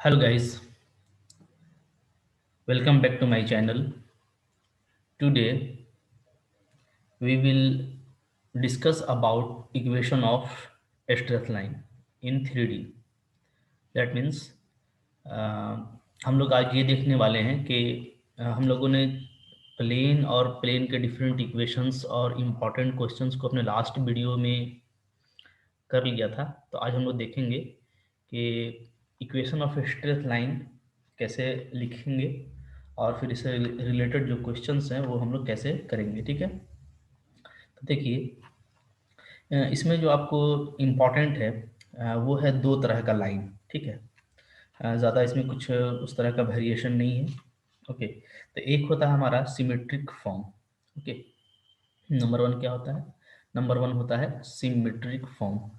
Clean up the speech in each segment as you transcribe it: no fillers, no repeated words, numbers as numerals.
Hello guys, welcome back to my channel. Today we will discuss about equation of a straight line in 3D. That means uh, हम लोग आज ये देखने वाले हैं कि हम लोगों ने प्लेन और प्लेन के डिफरेंट इक्वेशंस और इम्पॉर्टेंट क्वेश्चंस को अपने लास्ट वीडियो में कर लिया था। तो आज हम लोग देखेंगे कि इक्वेशन ऑफ स्ट्रेट लाइन कैसे लिखेंगे और फिर इससे रिलेटेड जो क्वेश्चंस हैं वो हम लोग कैसे करेंगे। ठीक है, तो देखिए इसमें जो आपको इम्पॉर्टेंट है वो है दो तरह का लाइन। ठीक है, ज़्यादा इसमें कुछ उस तरह का वेरिएशन नहीं है। ओके, तो एक होता है हमारा symmetric form. Okay, number one क्या होता है? नंबर वन होता है symmetric form.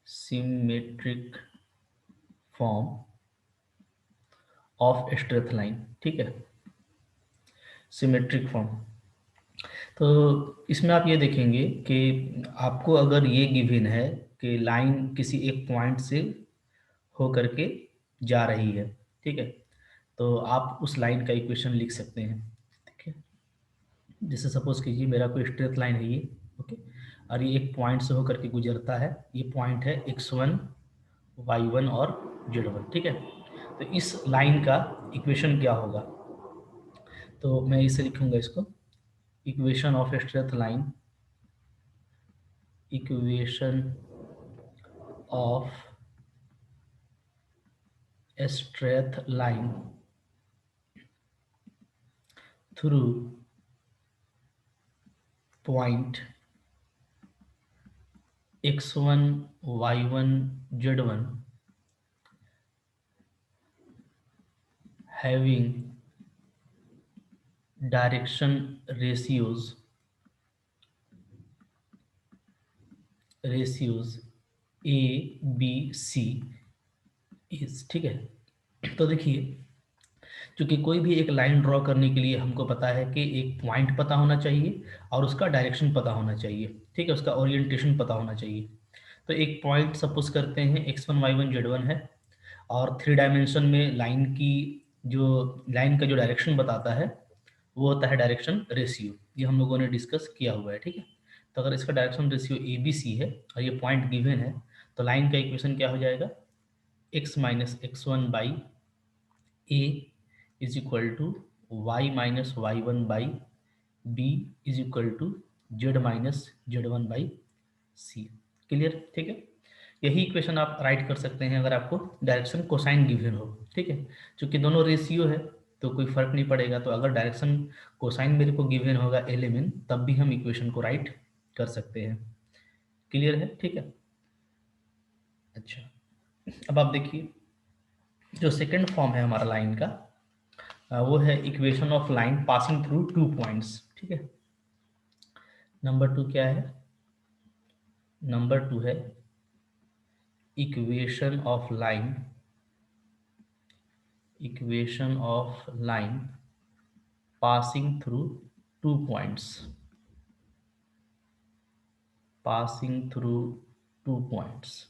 Symmetric form of straight line. ठीक है, सिमेट्रिक फॉर्म। तो इसमें आप ये देखेंगे कि आपको अगर ये गिवन है कि लाइन किसी एक पॉइंट से हो करके जा रही है, ठीक है, तो आप उस लाइन का इक्वेशन लिख सकते हैं। ठीक है, जैसे सपोज कीजिए मेरा कोई स्ट्रेट लाइन है ये। ओके, और ये एक पॉइंट से होकर के गुजरता है। ये पॉइंट है x1 y1 और z1। ठीक है, तो इस लाइन का इक्वेशन क्या होगा? तो मैं इसे लिखूंगा इसको equation of straight line. Equation of straight line through point x1 y1 z1 having direction ratios a b c is. ठीक है, तो देखिए क्योंकि कोई भी एक लाइन ड्रॉ करने के लिए हमको पता है कि एक पॉइंट पता होना चाहिए और उसका डायरेक्शन पता होना चाहिए। ठीक है, उसका ओरिएंटेशन पता होना चाहिए। तो एक पॉइंट सपोज करते हैं x1 y1 z1 है और थ्री डायमेंशन में लाइन की जो लाइन का जो डायरेक्शन बताता है वो होता है डायरेक्शन रेशियो। ये हम लोगों ने डिस्कस किया हुआ है। ठीक है, तो अगर इसका direction ratio A B C है और ये पॉइंट गिवन है तो लाइन का इक्वेशन क्या हो जाएगा? x minus X one by A is equal to Y minus Y one by B is equal to Z minus Z one by C. Clear? ठीक है, यही इक्वेशन आप राइट कर सकते हैं अगर आपको डायरेक्शन कोसाइन गिवन हो। ठीक है, क्योंकि दोनों रेशियो है तो कोई फर्क नहीं पड़ेगा। तो अगर डायरेक्शन कोसाइन मेरे को गिवन होगा एलिमेंट, तब भी हम इक्वेशन को राइट कर सकते हैं। क्लियर है? ठीक है, अच्छा, अब आप देखिए जो सेकंड फॉर्म है हमारा लाइन का वो है equation of line passing through two points. ठीक है, नंबर टू क्या है? नंबर टू है equation of line. Equation of line passing through two points. Passing through two points.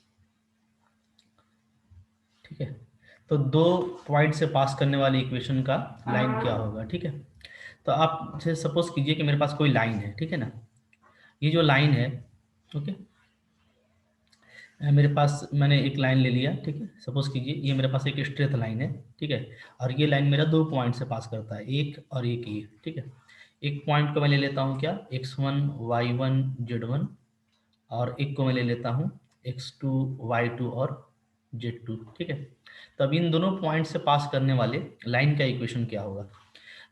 ठीक है, तो दो पॉइंट से पास करने वाली इक्वेशन का लाइन क्या होगा? ठीक है, तो आप से सपोज कीजिए कि मेरे पास कोई लाइन है। ठीक है ना, ये जो लाइन है, ओके, मेरे पास मैंने एक लाइन ले लिया। ठीक है, सपोज कीजिए ये मेरे पास एक स्ट्रेट लाइन है। ठीक है, और ये लाइन मेरा दो पॉइंट से पास करता है, एक और एक ये। ठीक है, एक पॉइंट को मैं ले लेता हूँ क्या, x1 y1 z1, और एक को मैं ले लेता हूँ x2 y2 और z2। ठीक है, तो अब इन दोनों पॉइंट से पास करने वाले लाइन का इक्वेशन क्या होगा?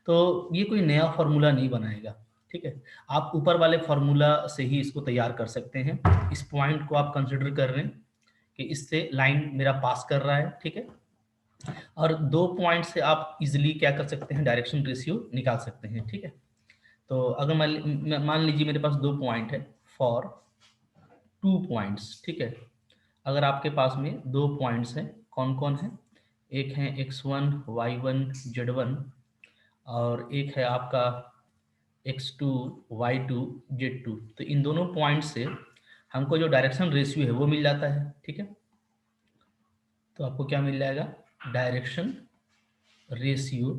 तो ये कोई नया फॉर्मूला नहीं बनाएगा। ठीक है, आप ऊपर वाले फॉर्मूला से ही इसको तैयार कर सकते हैं। इस पॉइंट को आप कंसिडर कर रहे हैं कि इससे लाइन मेरा पास कर रहा है। ठीक है, और दो पॉइंट से आप इजिली क्या कर सकते हैं, डायरेक्शन रेशियो निकाल सकते हैं। ठीक है, तो अगर मान लीजिए मेरे पास दो पॉइंट है फॉर टू पॉइंट्स। ठीक है, अगर आपके पास में दो पॉइंट्स हैं, कौन कौन है? एक है x1 y1 z1 और एक है आपका x2 y2 z2। तो इन दोनों पॉइंट से हमको जो डायरेक्शन रेशियो है वो मिल जाता है। ठीक है, तो आपको क्या मिल जाएगा? डायरेक्शन रेशियो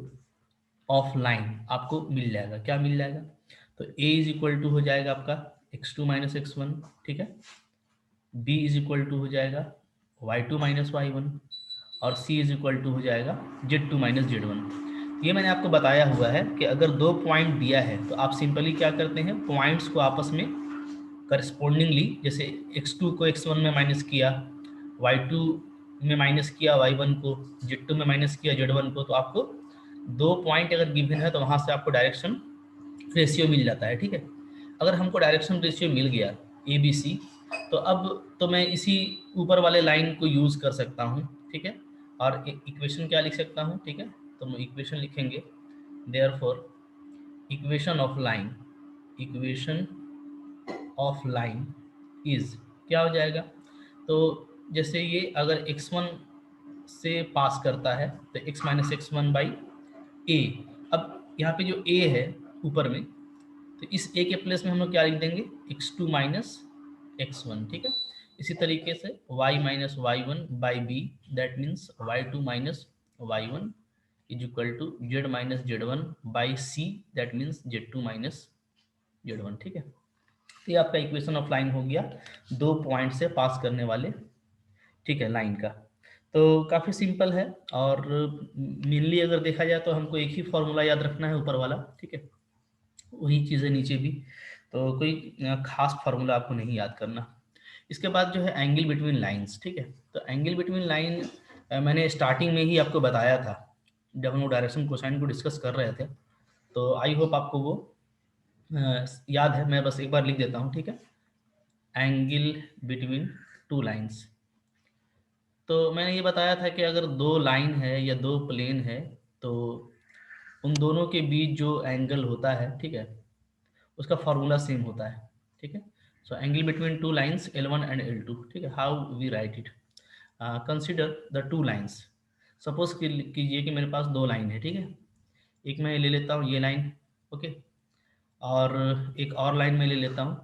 ऑफ लाइन आपको मिल जाएगा। क्या मिल जाएगा? तो a इज इक्वल टू हो जाएगा आपका x2 माइनस x1, ठीक है। b इज इक्वल टू हो जाएगा y2 माइनस y1, और c इज इक्वल टू हो जाएगा z2 माइनस z1। ये मैंने आपको बताया हुआ है कि अगर दो पॉइंट दिया है तो आप सिंपली क्या करते हैं, पॉइंट्स को आपस में करस्पोंडिंगली, जैसे x2 को x1 में माइनस किया, y2 में माइनस किया y1 को, z2 में माइनस किया z1 को, तो आपको दो पॉइंट अगर गिवन है तो वहां से आपको डायरेक्शन रेशियो मिल जाता है, ठीक है। अगर हमको डायरेक्शन रेशियो मिल गया ए बी सी, तो अब तो मैं इसी ऊपर वाले लाइन को यूज कर सकता हूँ, ठीक है। और इक्वेशन क्या लिख सकता हूँ, ठीक है। तो हम इक्वेशन लिखेंगे, therefore equation of line, equation of line is क्या हो जाएगा? तो जैसे ये अगर x1 से पास करता है तो x minus X one by A. अब यहाँ पे जो a है ऊपर में, तो इस a के प्लेस में हम लोग क्या लिख देंगे, x2 माइनस x1, ठीक है। इसी तरीके से y minus Y one by B, that means y2 minus Y one is equal to Z minus Z one by C, that means z2 minus z1, ठीक है। तो ये आपका इक्वेशन ऑफ लाइन हो गया, दो पॉइंट से पास करने वाले, ठीक है, लाइन का। तो काफ़ी सिंपल है, और मेनली अगर देखा जाए तो हमको एक ही फॉर्मूला याद रखना है ऊपर वाला, ठीक है, वही चीज़ें नीचे भी, तो कोई खास फार्मूला आपको नहीं याद करना। इसके बाद जो है एंगल बिटवीन लाइंस, ठीक है। तो एंगल बिटवीन लाइन मैंने स्टार्टिंग में ही आपको बताया था जब हम लोग डायरेक्शन कोसाइन को डिस्कस कर रहे थे, तो आई होप आपको वो याद है। मैं बस एक बार लिख देता हूँ, ठीक है। एंगल बिटवीन टू लाइंस, तो मैंने ये बताया था कि अगर दो लाइन है या दो प्लेन है तो उन दोनों के बीच जो एंगल होता है, ठीक है, उसका फॉर्मूला सेम होता है, ठीक है। So angle between two lines L1 and L2, ठीक है, how we write it, consider the two lines. Suppose कीजिए कि मेरे पास दो लाइन है, ठीक है। एक मैं ले लेता हूँ ये लाइन, ओके, और एक और लाइन में ले लेता हूँ,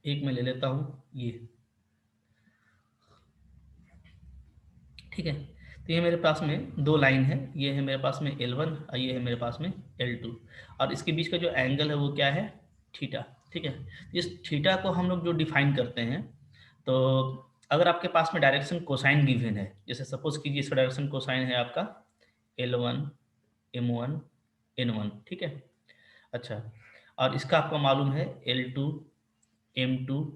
एक मैं ले लेता हूँ ये, ठीक है। तो ये मेरे पास में दो लाइन है, ये है मेरे पास में L1 और ये है मेरे पास में L2, और इसके बीच का जो एंगल है वो क्या है, थीटा, ठीक है। इस थीटा को हम लोग जो डिफाइन करते हैं, तो अगर आपके पास में डायरेक्शन कोसाइन गिवन है, जैसे सपोज कीजिए इसका डायरेक्शन कोसाइन है आपका L1 M1 N1, ठीक है। अच्छा, और इसका आपको मालूम है L2 M2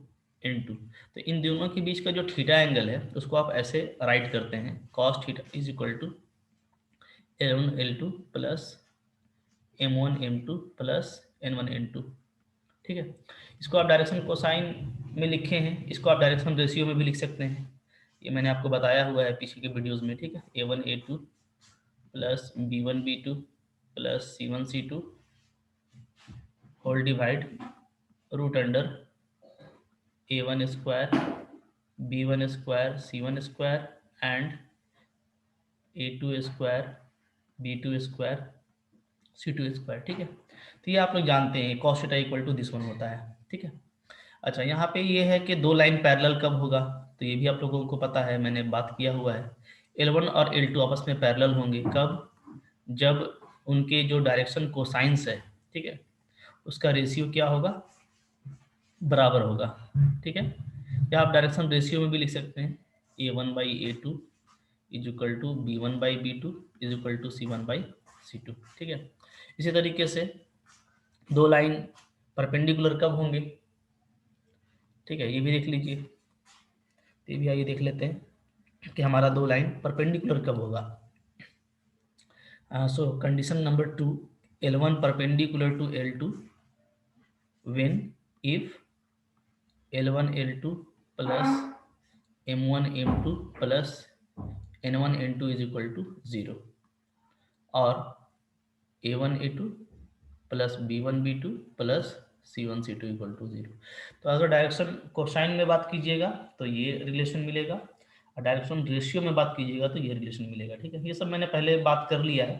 N2। तो इन दोनों के बीच का जो थीटा एंगल है उसको आप ऐसे राइट करते हैं, cos theta is equal to L1 L2 plus M1 M2 plus N1 N2, ठीक है। इसको आप डायरेक्शन कोसाइन में लिखे हैं, इसको आप डायरेक्शन रेशियो में भी लिख सकते हैं, ये मैंने आपको बताया हुआ है पीछे के वीडियोस में, ठीक है। A1 A2 plus B1 B2 plus C1 C2 whole divide root under A1 square B1 square C1 square and A2 square B2 square C2 square, ठीक है। तो ये आप लोग जानते हैं cos theta equal to this one होता है, ठीक है। अच्छा, यहाँ पे ये है कि दो लाइन पैरेलल कब होगा, तो ये भी आप लोगों को पता है, मैंने बात किया हुआ है। L1 और L2 आपस में पैरेलल होंगे कब, जब उनके जो डायरेक्शन कोसाइंस है, ठीक है, उसका रेशियो क्या होगा, बराबर होगा, ठीक है। या आप डायरेक्शन रेशियो में भी लिख सकते हैं, A1/A2 is equal to B1/B2 is equal to C1/C2, ठीक है। इसी तरीके से दो लाइन परपेंडिकुलर कब होंगे, ठीक है, ये भी देख लीजिए। ये भी आइए देख लेते हैं कि हमारा दो लाइन परपेंडिकुलर कब होगा। So condition number 2, L1 perpendicular to L2 when if L1 L2 plus M1 M2 plus N1 N2 is equal to 0, और A1 A2 plus B1 B2 plus C1 C2 equal to 0। तो अगर direction cosine में बात कीजिएगा तो ये relation मिलेगा, और डायरेक्शन रेशियो में बात कीजिएगा तो ये रिलेशन मिलेगा, ठीक है। ये सब मैंने पहले बात कर लिया है,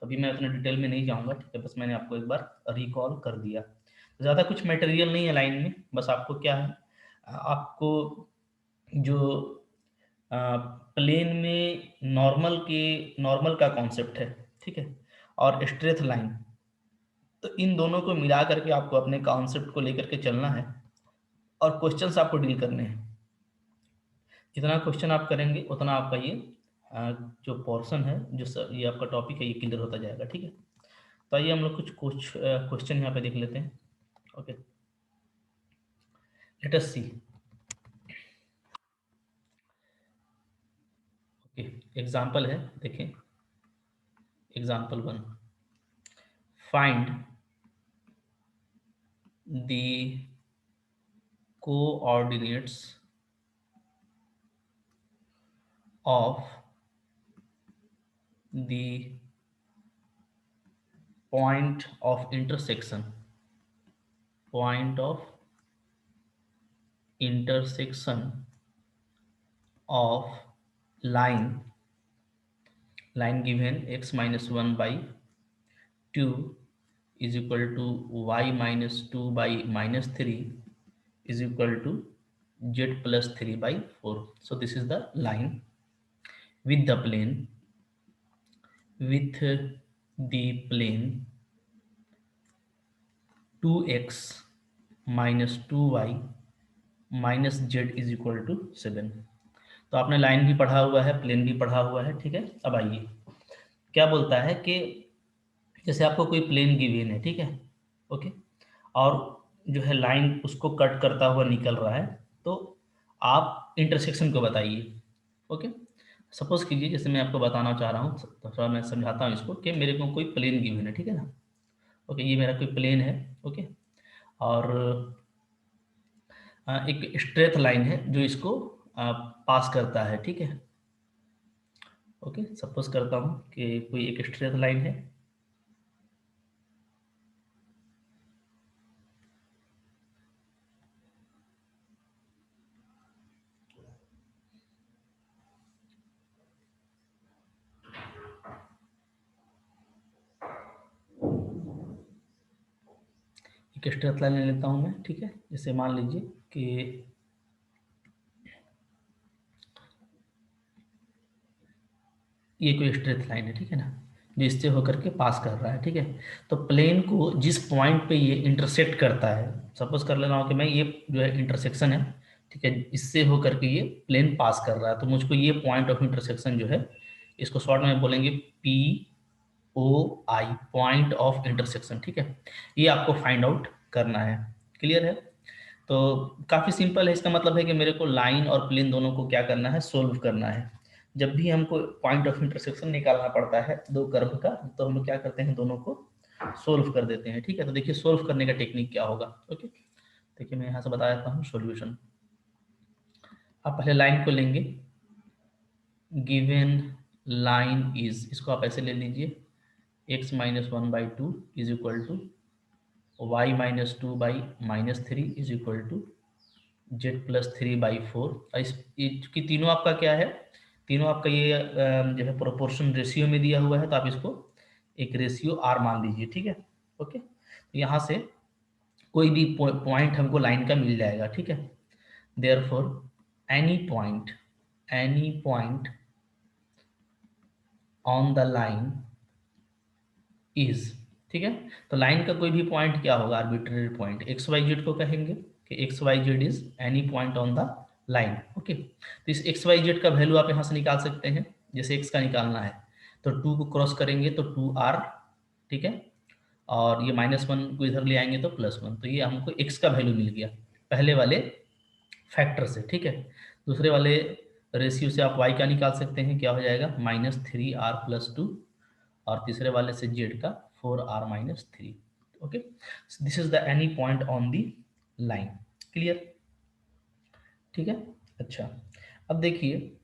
अभी मैं उतना डिटेल में नहीं जाऊँगा, ठीक है, बस मैंने आपको एक बार रिकॉल कर दिया। ज़्यादा कुछ मटेरियल नहीं है लाइन में, बस आपको क्या है, आपको जो प्लेन में नॉर्मल का कॉन्सेप्ट है, ठीक है, और स्ट्रेट लाइन, तो इन दोनों को मिला करके आपको अपने कॉन्सेप्ट को लेकर के चलना है और क्वेश्चंस आपको डील करने हैं। जितना क्वेश्चन आप करेंगे उतना आपका ये जो पोर्शन है, ये आपका टॉपिक है, ये क्लियर होता जाएगा, ठीक है। तो आइए हम लोग कुछ क्वेश्चन यहाँ पे देख लेते हैं। ओके, लेट अस सी। ओके, एग्जाम्पल है, देखें, example 1, find the coordinates of the point of intersection of line given x minus 1 by 2 is equal to y minus 2 by minus 3 is equal to z plus 3 by 4. So this is the line with the plane 2x minus 2y minus Z is equal to 7। तो आपने line भी पढ़ा हुआ है, plane भी पढ़ा हुआ है, ठीक है। अब आइए, क्या बोलता है कि जैसे आपको कोई प्लेन गिवन है, ठीक है, ओके, और जो है लाइन उसको कट करता हुआ निकल रहा है, तो आप इंटरसेक्शन को बताइए। ओके, सपोज कीजिए, जैसे मैं आपको बताना चाह रहा हूँ, तो थोड़ा मैं समझाता हूँ इसको, कि मेरे को कोई प्लेन गिवन है, ठीक है ना। ओके, ये मेरा कोई प्लेन है, ओके, और एक स्ट्रेट लाइन है जो इसको पास करता है, ठीक है। ओके, सपोज करता हूँ कि कोई एक स्ट्रेट लाइन है, एक स्ट्रेट लाइन ले लेता हूँ मैं, ठीक है। जैसे मान लीजिए कि ये कोई स्ट्रेट लाइन है, ठीक है ना, जो इससे होकर के पास कर रहा है, ठीक है। तो प्लेन को जिस पॉइंट पे ये इंटरसेक्ट करता है, सपोज कर लेना हो कि मैं ये जो है इंटरसेक्शन है, ठीक है, इससे होकर के ये प्लेन पास कर रहा है, तो मुझको ये पॉइंट ऑफ इंटरसेक्शन जो है, इसको शॉर्ट में बोलेंगे P O I, point of intersection, ठीक है। ये आपको फाइंड आउट करना है, क्लियर है। तो काफ़ी सिंपल है, इसका मतलब है कि मेरे को लाइन और प्लेन दोनों को क्या करना है, सोल्व करना है। जब भी हमको पॉइंट ऑफ इंटरसेक्शन निकालना पड़ता है दो कर्व का, तो हम लोग क्या करते हैं, दोनों को सोल्व कर देते हैं, ठीक है। तो देखिए सोल्व करने का टेक्निक क्या होगा। ओके, देखिए मैं यहाँ से बता देता हूँ सॉल्यूशन। आप पहले लाइन को लेंगे, गिवन लाइन इज, इसको आप ऐसे ले लीजिए, x minus 1 by 2 is equal to y minus 2 by minus 3 is equal to Z plus 3 by 4। इस कि तीनों आपका क्या है, तीनों आपका ये जो है प्रोपोर्शन रेशियो में दिया हुआ है, तो आप इसको एक रेशियो आर मान लीजिए, ठीक है। ओके, तो यहाँ से कोई भी पॉइंट हमको लाइन का मिल जाएगा, ठीक है। Therefore any point on the line is, ठीक है। तो लाइन का कोई भी पॉइंट क्या होगा, arbitrary point, X Y Z को कहेंगे कि X Y Z is any point on the line. Okay, तो इस एक्स वाई जेड का वैल्यू आप यहाँ से निकाल सकते हैं। जैसे एक्स का निकालना है तो 2 को क्रॉस करेंगे तो 2r, ठीक है, और ये -1 को इधर ले आएंगे तो +1, तो ये हमको एक्स का वैल्यू मिल गया पहले वाले फैक्टर से, ठीक है। दूसरे वाले रेशियो से आप y का निकाल सकते हैं, क्या हो जाएगा, -3r+2, और तीसरे वाले से z का 4r-3। Okay, this is the any point on the line, clear, ठीक है। अच्छा, अब देखिए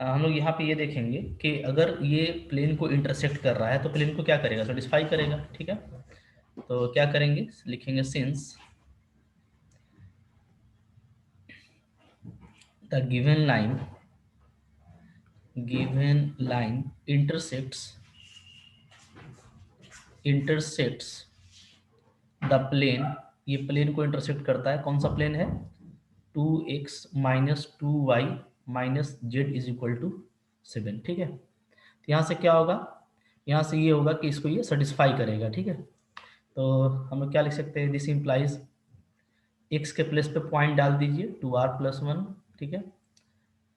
हम लोग यहाँ पे ये देखेंगे कि अगर ये प्लेन को इंटरसेक्ट कर रहा है तो प्लेन को क्या करेगा, सेटिस्फाई करेगा, ठीक है। तो क्या करेंगे, लिखेंगे since the given line intersects the plane, ये प्लेन को इंटरसेक्ट करता है, कौन सा प्लेन है, 2x minus 2y minus Z is equal to 7, ठीक है। तो यहाँ से क्या होगा, यहाँ से ये होगा कि इसको ये सेटिस्फाई करेगा, ठीक है। तो हम लोग क्या लिख सकते हैं, दिस इम्प्लाइज एक्स के प्लेस पे पॉइंट डाल दीजिए 2r+1, ठीक है।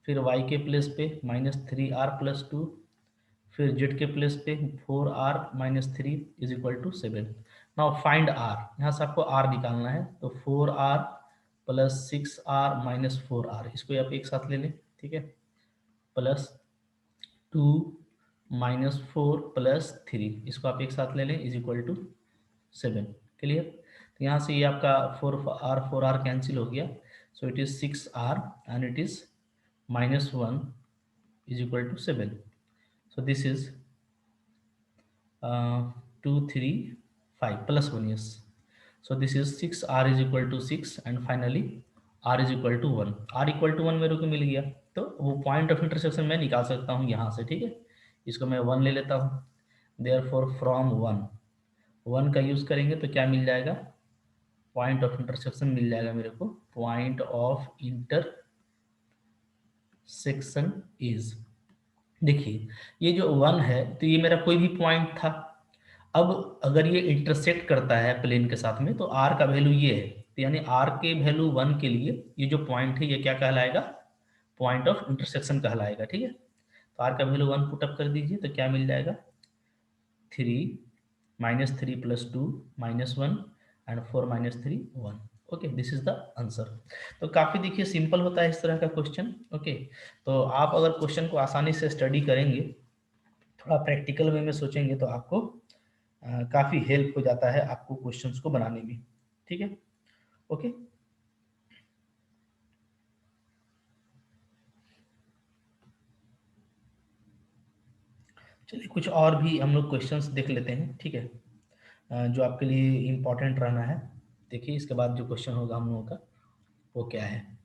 फिर वाई के प्लेस पे -3r+2, फिर जेड के प्लेस पे 4r-3 is equal to 7। Now find R, यहाँ से आपको आर निकालना है, तो 4r + 6r - 4r, इसको आप एक साथ ले लें, ठीक है। प्लस 2 - 4 + 3, इसको आप एक साथ ले लें, इज इक्वल टू 7। क्लियर। तो यहाँ से ये आपका 4r कैंसिल हो गया, so it is 6r and it is -1 is equal to 7। So this is 2 3 5 +1, yes. So this is 6r is equal to 6 and finally r is equal to 1। r equal to 1 मेरे को मिल गया, तो वो point of intersection मैं निकाल सकता हूँ यहाँ से, ठीक है। इसको मैं 1 ले लेता हूँ, देयरफॉर फ्रॉम 1 का यूज़ करेंगे तो क्या मिल जाएगा, पॉइंट ऑफ इंटरसेक्शन मिल जाएगा मेरे को। पॉइंट ऑफ इंटरसेक्शन इज, देखिए ये जो 1 है तो ये मेरा कोई भी पॉइंट था। अब अगर ये इंटरसेक्ट करता है प्लेन के साथ में, तो आर का वैल्यू ये है, तो यानी आर के वैल्यू 1 के लिए ये जो पॉइंट है ये क्या कहलाएगा, पॉइंट ऑफ इंटरसेक्शन कहलाएगा, ठीक है। तो आर का वैल्यू 1 पुटअप कर दीजिए, तो क्या मिल जाएगा, 3 -3 + 2 -1 and 4 - 3 1। Okay, this is the answer. तो काफ़ी देखिए सिंपल होता है इस तरह का क्वेश्चन। ओके, तो आप अगर क्वेश्चन को आसानी से स्टडी करेंगे, थोड़ा प्रैक्टिकल वे में सोचेंगे, तो आपको काफ़ी हेल्प हो जाता है आपको क्वेश्चंस को बनाने में, ठीक है। ओके, चलिए कुछ और भी हम लोग क्वेश्चंस देख लेते हैं, ठीक है, जो आपके लिए इम्पोर्टेंट रहना है। देखिए इसके बाद जो क्वेश्चन होगा हम लोगों का वो क्या है।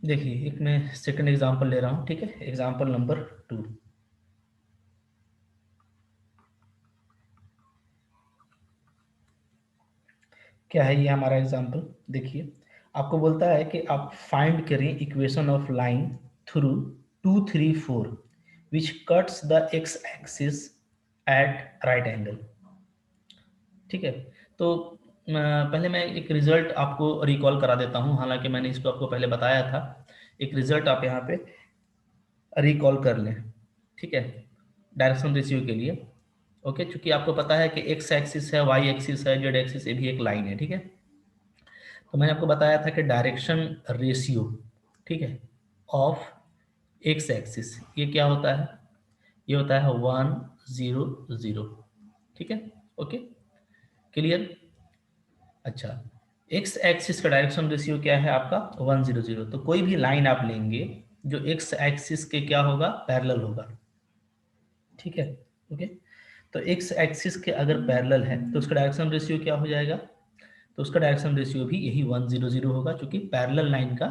देखिए एक मैं सेकंड एग्जांपल ले रहा हूँ, ठीक है, एग्जांपल नंबर 2। क्या है ये हमारा एग्जांपल, देखिए आपको बोलता है कि आप फाइंड करें equation of line through 2 3 4 which cuts the x axis at right angle, ठीक है। तो पहले मैं एक रिजल्ट आपको रिकॉल करा देता हूँ, हालांकि मैंने इसको आपको पहले बताया था। एक रिजल्ट आप यहाँ पे रिकॉल कर लें, ठीक है, डायरेक्शन रेशियो के लिए। ओके, चूंकि आपको पता है कि एक्स एक्सिस है, वाई एक्सिस है, जेड एक्सिस, ये भी एक लाइन है, ठीक है। तो मैंने आपको बताया था कि डायरेक्शन रेशियो, ठीक है, ऑफ एक्स एक्सिस ये क्या होता है, ये होता है 1 0 0, ठीक है। Okay, clear. अच्छा, एक्स एक्सिस का डायरेक्शन रेशियो क्या है आपका 1 0 0। तो कोई भी लाइन आप लेंगे जो एक्स एक्सिस के क्या होगा, पैरेलल होगा, ठीक है। ओके, तो एक्स एक्सिस के अगर पैरेलल है तो उसका डायरेक्शन रेशियो क्या हो जाएगा, तो उसका डायरेक्शन रेशियो भी यही 1 0 0 होगा, क्योंकि पैरेलल लाइन का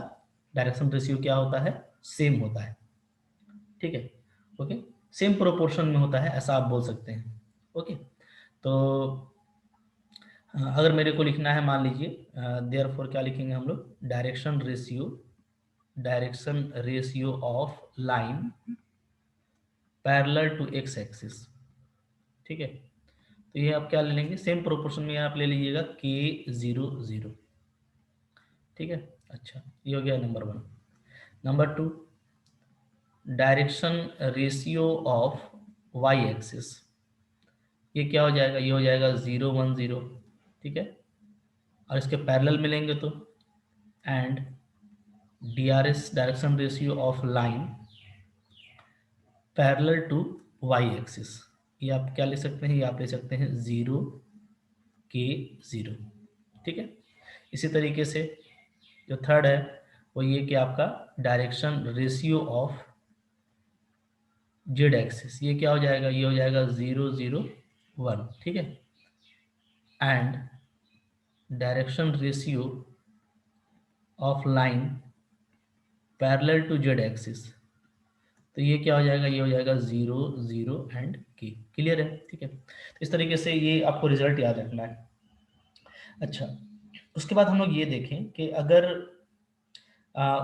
डायरेक्शन रेशियो क्या होता है, सेम होता है, ठीक है। ओके, सेम प्रोपोर्शन में होता है, ऐसा आप बोल सकते हैं। ओके, तो अगर मेरे को लिखना है, मान लीजिए देयरफॉर क्या लिखेंगे हम लोग, direction ratio of line parallel to x axis, ठीक है। तो ये आप क्या ले लेंगे, सेम प्रोपोर्शन में आप ले लीजिएगा k 0 0, ठीक है। अच्छा, ये हो गया number 1। Number 2, direction ratio of Y axis, ये क्या हो जाएगा, ये हो जाएगा 0 1 0, ठीक है। और इसके पैरेलल मिलेंगे तो, and DRS direction ratio of line parallel to Y axis, ये आप क्या ले सकते हैं, ये आप ले सकते हैं 0 k 0, ठीक है। इसी तरीके से जो थर्ड है वो ये कि आपका direction ratio of Z axis, ये क्या हो जाएगा, ये हो जाएगा 0 0 1, ठीक है। And direction ratio of line parallel to Z axis, तो ये क्या हो जाएगा, ये हो जाएगा 0 0 एंड के। क्लियर है, ठीक है। तो इस तरीके से ये आपको रिजल्ट याद रखना है। अच्छा, उसके बाद हम लोग ये देखें कि अगर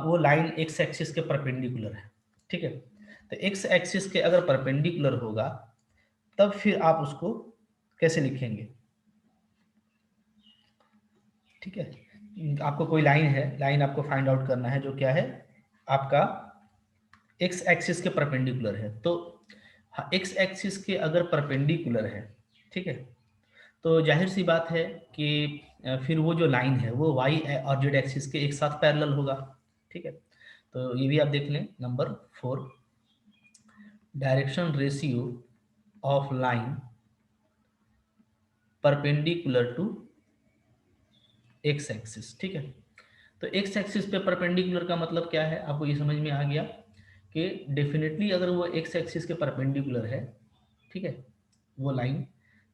वो लाइन एक्स एक्सिस के परपेंडिकुलर है, ठीक है, तो एक्स एक्सिस के अगर परपेंडिकुलर होगा तब फिर आप उसको कैसे लिखेंगे, ठीक है। आपको कोई लाइन है, लाइन आपको फाइंड आउट करना है जो क्या है आपका एक्स एक्सिस के परपेंडिकुलर है। तो एक्स एक्सिस के अगर परपेंडिकुलर है, ठीक है, तो जाहिर सी बात है कि फिर वो जो लाइन है वो वाई और जेड एक्सिस के एक साथ पैरेलल होगा, ठीक है। तो ये भी आप देख लें। Number 4, direction ratio of line perpendicular to x axis, ठीक है। तो एक्स एक्सिस पे परपेंडिकुलर का मतलब क्या है, आपको ये समझ में आ गया कि डेफिनेटली अगर वो एक्स एक्सिस के परपेंडिकुलर है, ठीक है, वो लाइन,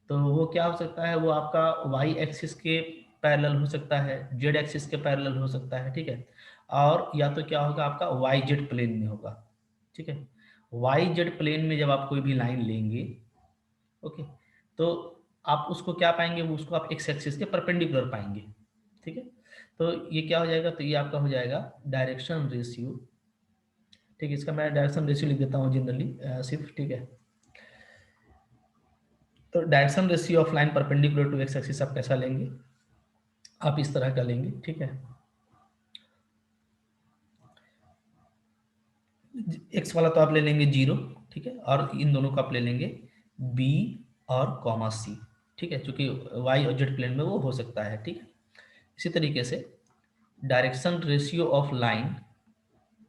तो वो क्या हो सकता है, वो आपका वाई एक्सिस के पैरेलल हो सकता है, जेड एक्सिस के पैरेलल हो सकता है, ठीक है। और या तो क्या होगा आपका वाई जेड प्लेन में होगा, ठीक है। वाई जेड प्लेन में जब आप कोई भी लाइन लेंगे, ओके, तो आप उसको क्या पाएंगे, वो उसको आप एक्स एक्सिस के परपेंडिकुलर पाएंगे, ठीक है। तो ये क्या हो जाएगा, तो ये आपका हो जाएगा डायरेक्शन रेशियो, ठीक है। इसका मैं डायरेक्शन रेशियो लिख देता हूँ जनरली सिर्फ, ठीक है। तो direction ratio of line perpendicular to x axis आप कैसा लेंगे, आप इस तरह का लेंगे, ठीक है। एक्स वाला तो आप ले लेंगे 0, ठीक है, और इन दोनों को आप ले लेंगे बी और कॉमा सी, ठीक है, क्योंकि वाई और जेड प्लेन में वो हो सकता है, ठीक है। इसी तरीके से direction ratio of line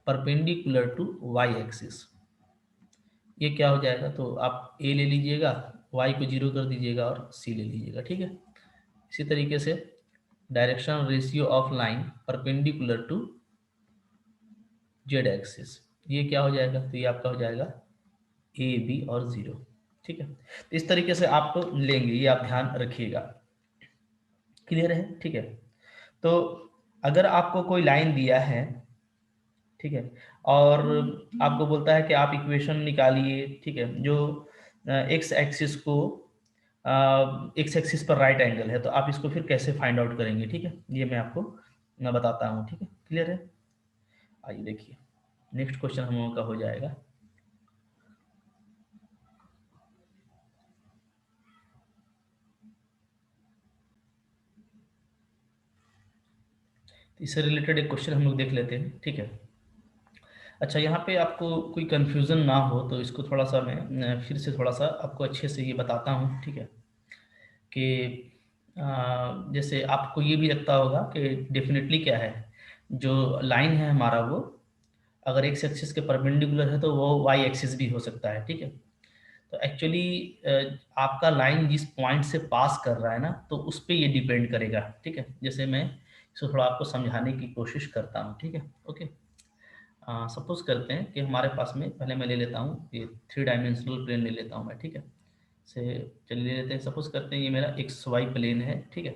perpendicular to Y axis, ये क्या हो जाएगा, तो आप ए ले लीजिएगा, वाई को 0 कर दीजिएगा और सी ले लीजिएगा, ठीक है। इसी तरीके से direction ratio of line perpendicular to Z axis, ये क्या हो जाएगा, तो ये आपका हो जाएगा ए बी और 0, ठीक है। तो इस तरीके से आप लेंगे, ये आप ध्यान रखिएगा। क्लियर है, ठीक है। तो अगर आपको कोई लाइन दिया है, ठीक है, और आपको बोलता है कि आप इक्वेशन निकालिए, ठीक है, जो एक्स एक्सिस को एक्स एक्सिस पर राइट एंगल है, तो आप इसको फिर कैसे फाइंड आउट करेंगे, ठीक है, ये मैं आपको बताता हूँ, ठीक है। क्लियर है, आइए देखिए नेक्स्ट क्वेश्चन हम लोगों का हो जाएगा। तो इससे रिलेटेड एक क्वेश्चन हम लोग देख लेते हैं, ठीक है। अच्छा, यहाँ पे आपको कोई कंफ्यूजन ना हो तो इसको थोड़ा सा मैं फिर से थोड़ा सा आपको अच्छे से ये बताता हूँ, ठीक है, कि जैसे आपको ये भी लगता होगा कि डेफिनेटली क्या है, जो लाइन है हमारा वो अगर एक्स एक्सिस के परपेंडिकुलर है तो वो वाई एक्सिस भी हो सकता है, ठीक है। तो एक्चुअली आपका लाइन जिस पॉइंट से पास कर रहा है ना, तो उस पर ये डिपेंड करेगा, ठीक है। जैसे मैं इसको थोड़ा आपको समझाने की कोशिश करता हूँ, ठीक है, ओके। सपोज करते हैं कि हमारे पास में, पहले मैं ले लेता हूँ ये 3 डायमेंशनल प्लेन ले लेता हूँ मैं, ठीक है। से चलिए ले लेते हैं, सपोज करते हैं ये मेरा एक्स वाई प्लेन है, ठीक है।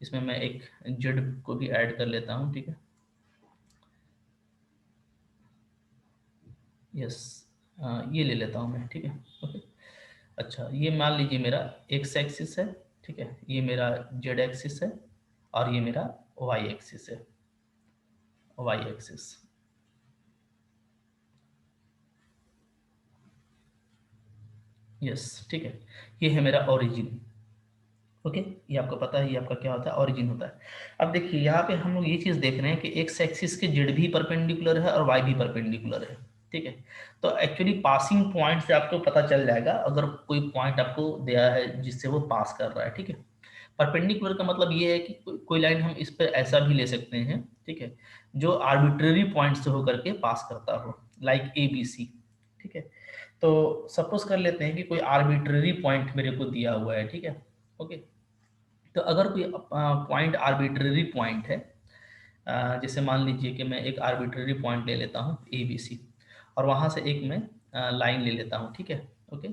इसमें मैं एक जेड को भी ऐड कर लेता हूँ, ठीक है। यस, ये ले लेता हूँ मैं, ठीक है, ओके। अच्छा, ये मान लीजिए मेरा एक्स एक्सिस है, ठीक है, ये मेरा जेड एक्सिस है और ये मेरा वाई एक्सिस है, वाई एक्सिस। यस, ठीक है, ये है मेरा ओरिजिन, ओके। ये आपको पता है, ये आपका क्या होता है, ओरिजिन होता है। अब देखिए यहाँ पे हम लोग ये चीज़ देख रहे हैं कि एक्स एक्सिस के जेड भी परपेंडिकुलर है और वाई भी परपेंडिकुलर है, ठीक है। तो एक्चुअली पासिंग पॉइंट से आपको पता चल जाएगा, अगर कोई पॉइंट आपको दिया है जिससे वो पास कर रहा है, ठीक है। परपेंडिकुलर का मतलब ये है कि कोई लाइन हम इस पर ऐसा भी ले सकते हैं, ठीक है, जो आर्बिट्रेरी पॉइंट से होकर के पास करता हो, लाइक ए बी सी, ठीक है। तो सपोज कर लेते हैं कि कोई आर्बिट्रेरी पॉइंट मेरे को दिया हुआ है, ठीक है, ओके। तो अगर कोई पॉइंट आर्बिट्रेरी पॉइंट है, जैसे मान लीजिए कि मैं एक आर्बिट्रेरी पॉइंट ले लेता हूँ ए बी सी, और वहाँ से एक मैं लाइन ले लेता हूँ, ठीक है, ओके।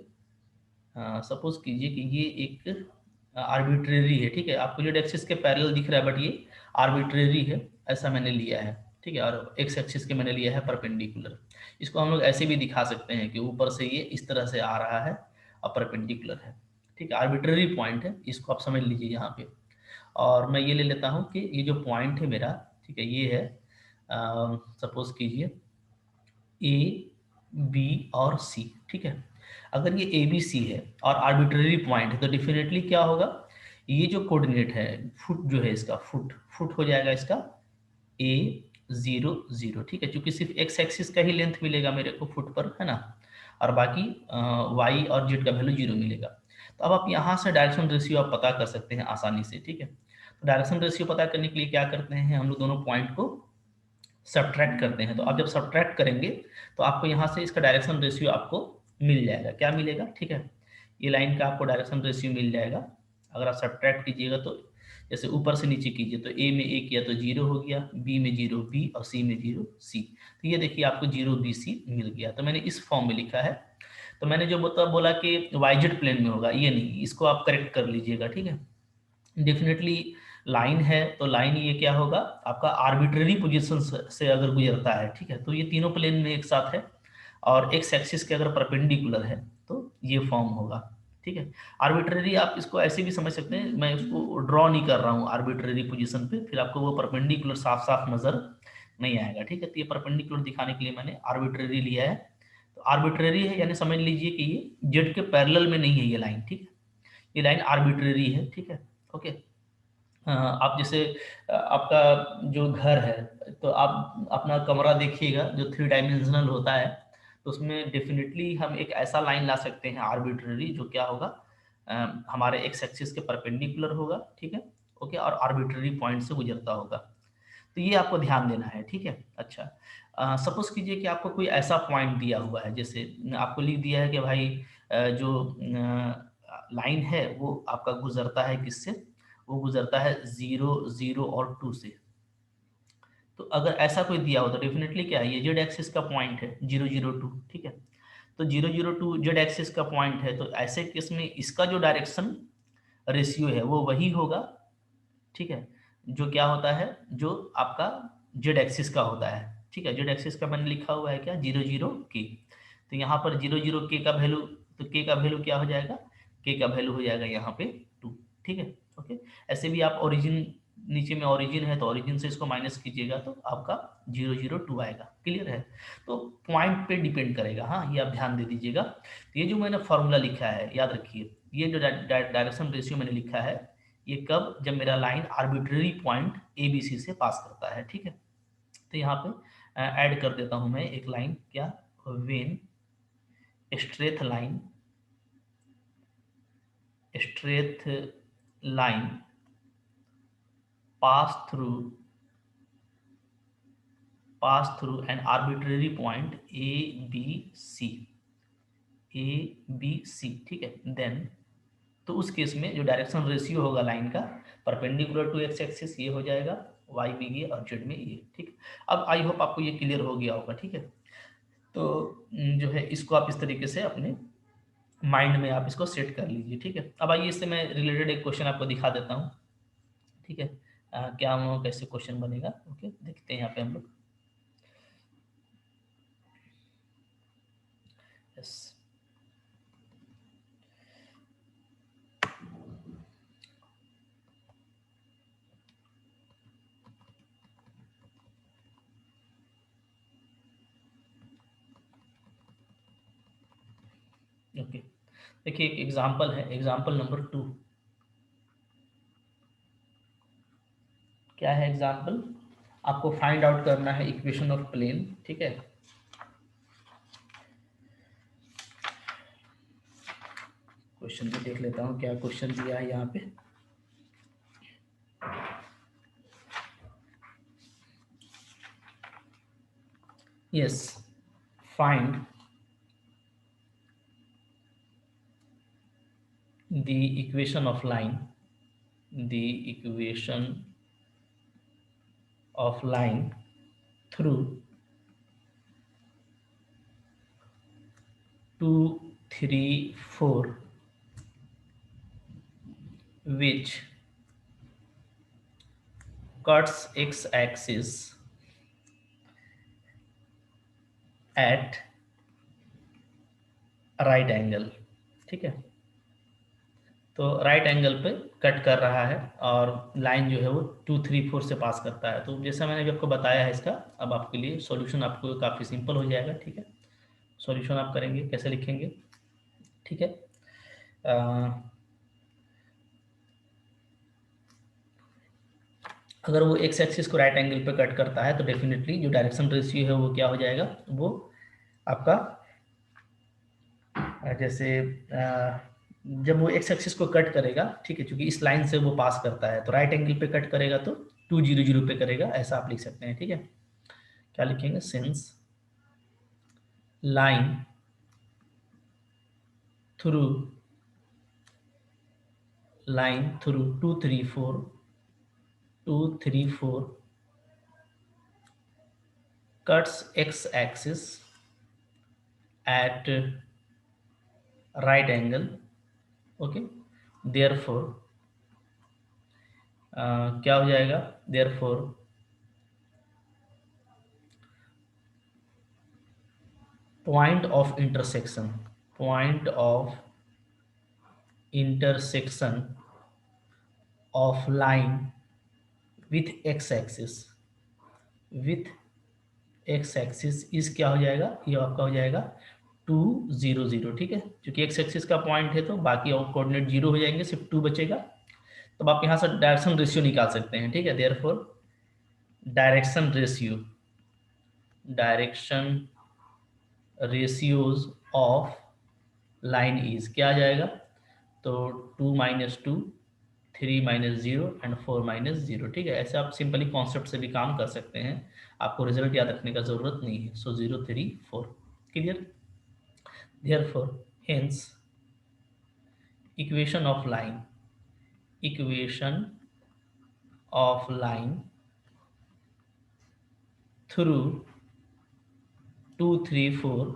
सपोज कीजिए कि ये एक आर्बिट्रेरी है, ठीक है, आपको जेड एक्सिस के पैरेलल दिख रहा है बट ये आर्बिट्रेरी है, ऐसा मैंने लिया है, ठीक है, और एक्स एक्सिस के मैंने लिया है परपेंडिकुलर। इसको हम लोग ऐसे भी दिखा सकते हैं कि ऊपर से ये इस तरह से आ रहा है और परपेंडिकुलर है, ठीक है, आर्बिट्ररी पॉइंट है, इसको आप समझ लीजिए यहाँ पे। और मैं ये ले लेता हूँ कि ये जो पॉइंट है मेरा, ठीक है, ये है सपोज कीजिए ए बी और सी, ठीक है। अगर ये ए बी सी है और आर्बिट्ररी पॉइंट है तो डेफिनेटली क्या होगा, ये जो कोऑर्डिनेट है फुट जो है इसका, फुट फुट हो जाएगा इसका ए 0 0, ठीक है, क्योंकि सिर्फ एक्स एक्सिस का ही लेंथ मिलेगा मेरे को फुट पर, है ना, और बाकी वाई और जेड का वैल्यू 0 मिलेगा। तो अब आप यहाँ से डायरेक्शन रेशियो आप पता कर सकते हैं आसानी से, ठीक है। तो डायरेक्शन रेशियो पता करने के लिए क्या करते हैं हम लोग, दोनों पॉइंट को सब्ट्रैक्ट करते हैं। तो आप जब सब्ट्रैक्ट करेंगे तो आपको यहाँ से इसका डायरेक्शन रेशियो आपको मिल जाएगा। क्या मिलेगा, ठीक है, ये लाइन का आपको डायरेक्शन रेशियो मिल जाएगा। अगर आप सब्ट्रैक्ट कीजिएगा तो जैसे ऊपर से नीचे कीजिए तो ए में ए किया तो 0 हो गया, बी में 0 बी और सी में 0 सी। तो ये देखिए आपको 0 बी सी मिल गया। तो मैंने इस फॉर्म में लिखा है। तो मैंने जो बोला कि वाईजेड प्लेन में होगा, ये नहीं, इसको आप करेक्ट कर लीजिएगा, ठीक है। डेफिनेटली लाइन है तो लाइन ये क्या होगा आपका आर्बिट्ररी पोजीशन से अगर गुजरता है, ठीक है, तो ये तीनों प्लेन में एक साथ है और एक्स एक्सिस के अगर परपेंडिकुलर है तो ये फॉर्म होगा, ठीक है। आर्बिट्ररी आप इसको ऐसे भी समझ सकते हैं, मैं इसको ड्रॉ नहीं कर रहा हूँ आर्बिट्ररी पोजीशन पे, फिर आपको वो परपेंडिकुलर साफ साफ नजर नहीं आएगा, ठीक है। तो ये परपेंडिकुलर दिखाने के लिए मैंने आर्बिट्ररी लिया है। तो आर्बिट्ररी है यानी समझ लीजिए कि ये जेड के पैरेलल में नहीं है ये लाइन, ठीक है, ये लाइन आर्बिट्ररी है, ठीक है, ओके। आप जैसे आपका जो घर है तो आप अपना कमरा देखिएगा जो 3 डायमेंशनल होता है, तो उसमें डेफिनेटली हम एक ऐसा लाइन ला सकते हैं आर्बिट्ररी जो क्या होगा हमारे एक्स एक्सिस के परपेंडिकुलर होगा, ठीक है, ओके, और आर्बिट्ररी पॉइंट से गुजरता होगा। तो ये आपको ध्यान देना है, ठीक है। अच्छा, सपोज कीजिए कि आपको कोई ऐसा पॉइंट दिया हुआ है, जैसे आपको लिख दिया है कि भाई जो लाइन है वो आपका गुजरता है किससे, वो गुजरता है 0 0 और 2 से। तो अगर ऐसा कोई दिया हो तो डेफिनेटली क्या है, ये जेड एक्सिस का पॉइंट है 0 0 2, ठीक है। तो 0 0 2 जेड एक्सिस का पॉइंट है, तो ऐसे केस में इसका जो डायरेक्शन रेशियो है वो वही होगा, ठीक है, जो क्या होता है, जो आपका जेड एक्सिस का होता है, ठीक है। जेड एक्सिस का मैंने लिखा हुआ है क्या, 0 0 के। तो यहाँ पर 0 0 के का वैल्यू, तो के का वैल्यू क्या हो जाएगा, के का वैल्यू हो जाएगा यहाँ पे 2, ठीक है, ओके। ऐसे भी आप ओरिजिन, नीचे में ओरिजिन है तो ओरिजिन से इसको माइनस कीजिएगा तो आपका 0 0 2 आएगा, क्लियर है। तो पॉइंट पे डिपेंड करेगा, हाँ, ये आप ध्यान दे दीजिएगा। तो ये जो मैंने फॉर्मूला लिखा है याद रखिए, ये जो डायरेक्शन रेशियो मैंने लिखा है, ये कब, जब मेरा line arbitrary point a B c से पास करता है, ठीक है। तो यहाँ पे ऐड कर देता हूँ मैं एक लाइन, क्या, when straight line, straight line pass through an arbitrary point a b c, a B c, ठीक है, देन तो उस केस में जो डायरेक्शन रेशियो होगा लाइन का परपेंडिकुलर टू एक्स एक्सिस ये हो जाएगा, वाई में ये और जेड में ये, ठीक है। अब आई होप आपको ये क्लियर हो गया होगा, ठीक है। तो जो है इसको आप इस तरीके से अपने माइंड में आप इसको सेट कर लीजिए, ठीक है। अब आइए इससे मैं रिलेटेड एक क्वेश्चन आपको दिखा देता हूँ, ठीक है। क्या हम कैसे क्वेश्चन बनेगा, ओके, देखते हैं यहाँ पे हम लोग। यस, ओके, देखिए एक एग्जांपल है, एग्जांपल नंबर 2। क्या है एग्जांपल, आपको फाइंड आउट करना है इक्वेशन ऑफ प्लेन, ठीक है। क्वेश्चन को देख लेता हूँ क्या क्वेश्चन दिया है यहाँ पे। Yes, find the equation of line, the equation of line through 2 3 4 which cuts x axis at right angle, ठीक है। तो राइट एंगल पे कट कर रहा है और लाइन जो है वो 2 3 4 से पास करता है। तो जैसा मैंने अभी आपको बताया है इसका, अब आपके लिए सॉल्यूशन आपको काफ़ी सिंपल हो जाएगा, ठीक है। सॉल्यूशन आप करेंगे, कैसे लिखेंगे, ठीक है। अगर वो एक्स एक्सिस को राइट एंगल पे कट करता है तो डेफिनेटली जो डायरेक्शन रेशियो है वो क्या हो जाएगा, वो आपका जैसे जब वो एक्स एक्सिस को कट करेगा, ठीक है, क्योंकि इस लाइन से वो पास करता है तो राइट एंगल पे कट करेगा तो 2 0 0 पे करेगा, ऐसा आप लिख सकते हैं, ठीक है। क्या लिखेंगे, since line through 2 3 4 2 3 4 cuts x axis at right angle, okay. Therefore क्या हो जाएगा, therefore point of intersection, point of intersection of line with x axis, with x axis इस क्या हो जाएगा, ये आपका हो जाएगा 2 0 0, ठीक है। क्योंकि एक्स एक्सिस का पॉइंट है तो बाकी और कोऑर्डिनेट 0 हो जाएंगे, सिर्फ 2 बचेगा। तो आप यहाँ से डायरेक्शन रेशियो निकाल सकते हैं, ठीक है। Therefore direction ratio, direction ratios of line is क्या आ जाएगा, तो 2 - 2 3 - 0 एंड 4 - 0, ठीक है। ऐसे आप सिंपली कॉन्सेप्ट से भी काम कर सकते हैं, आपको रिजल्ट याद रखने का जरूरत नहीं है। सो 0 3 4, clear. Therefore hence equation of line, equation of line through 2 3 4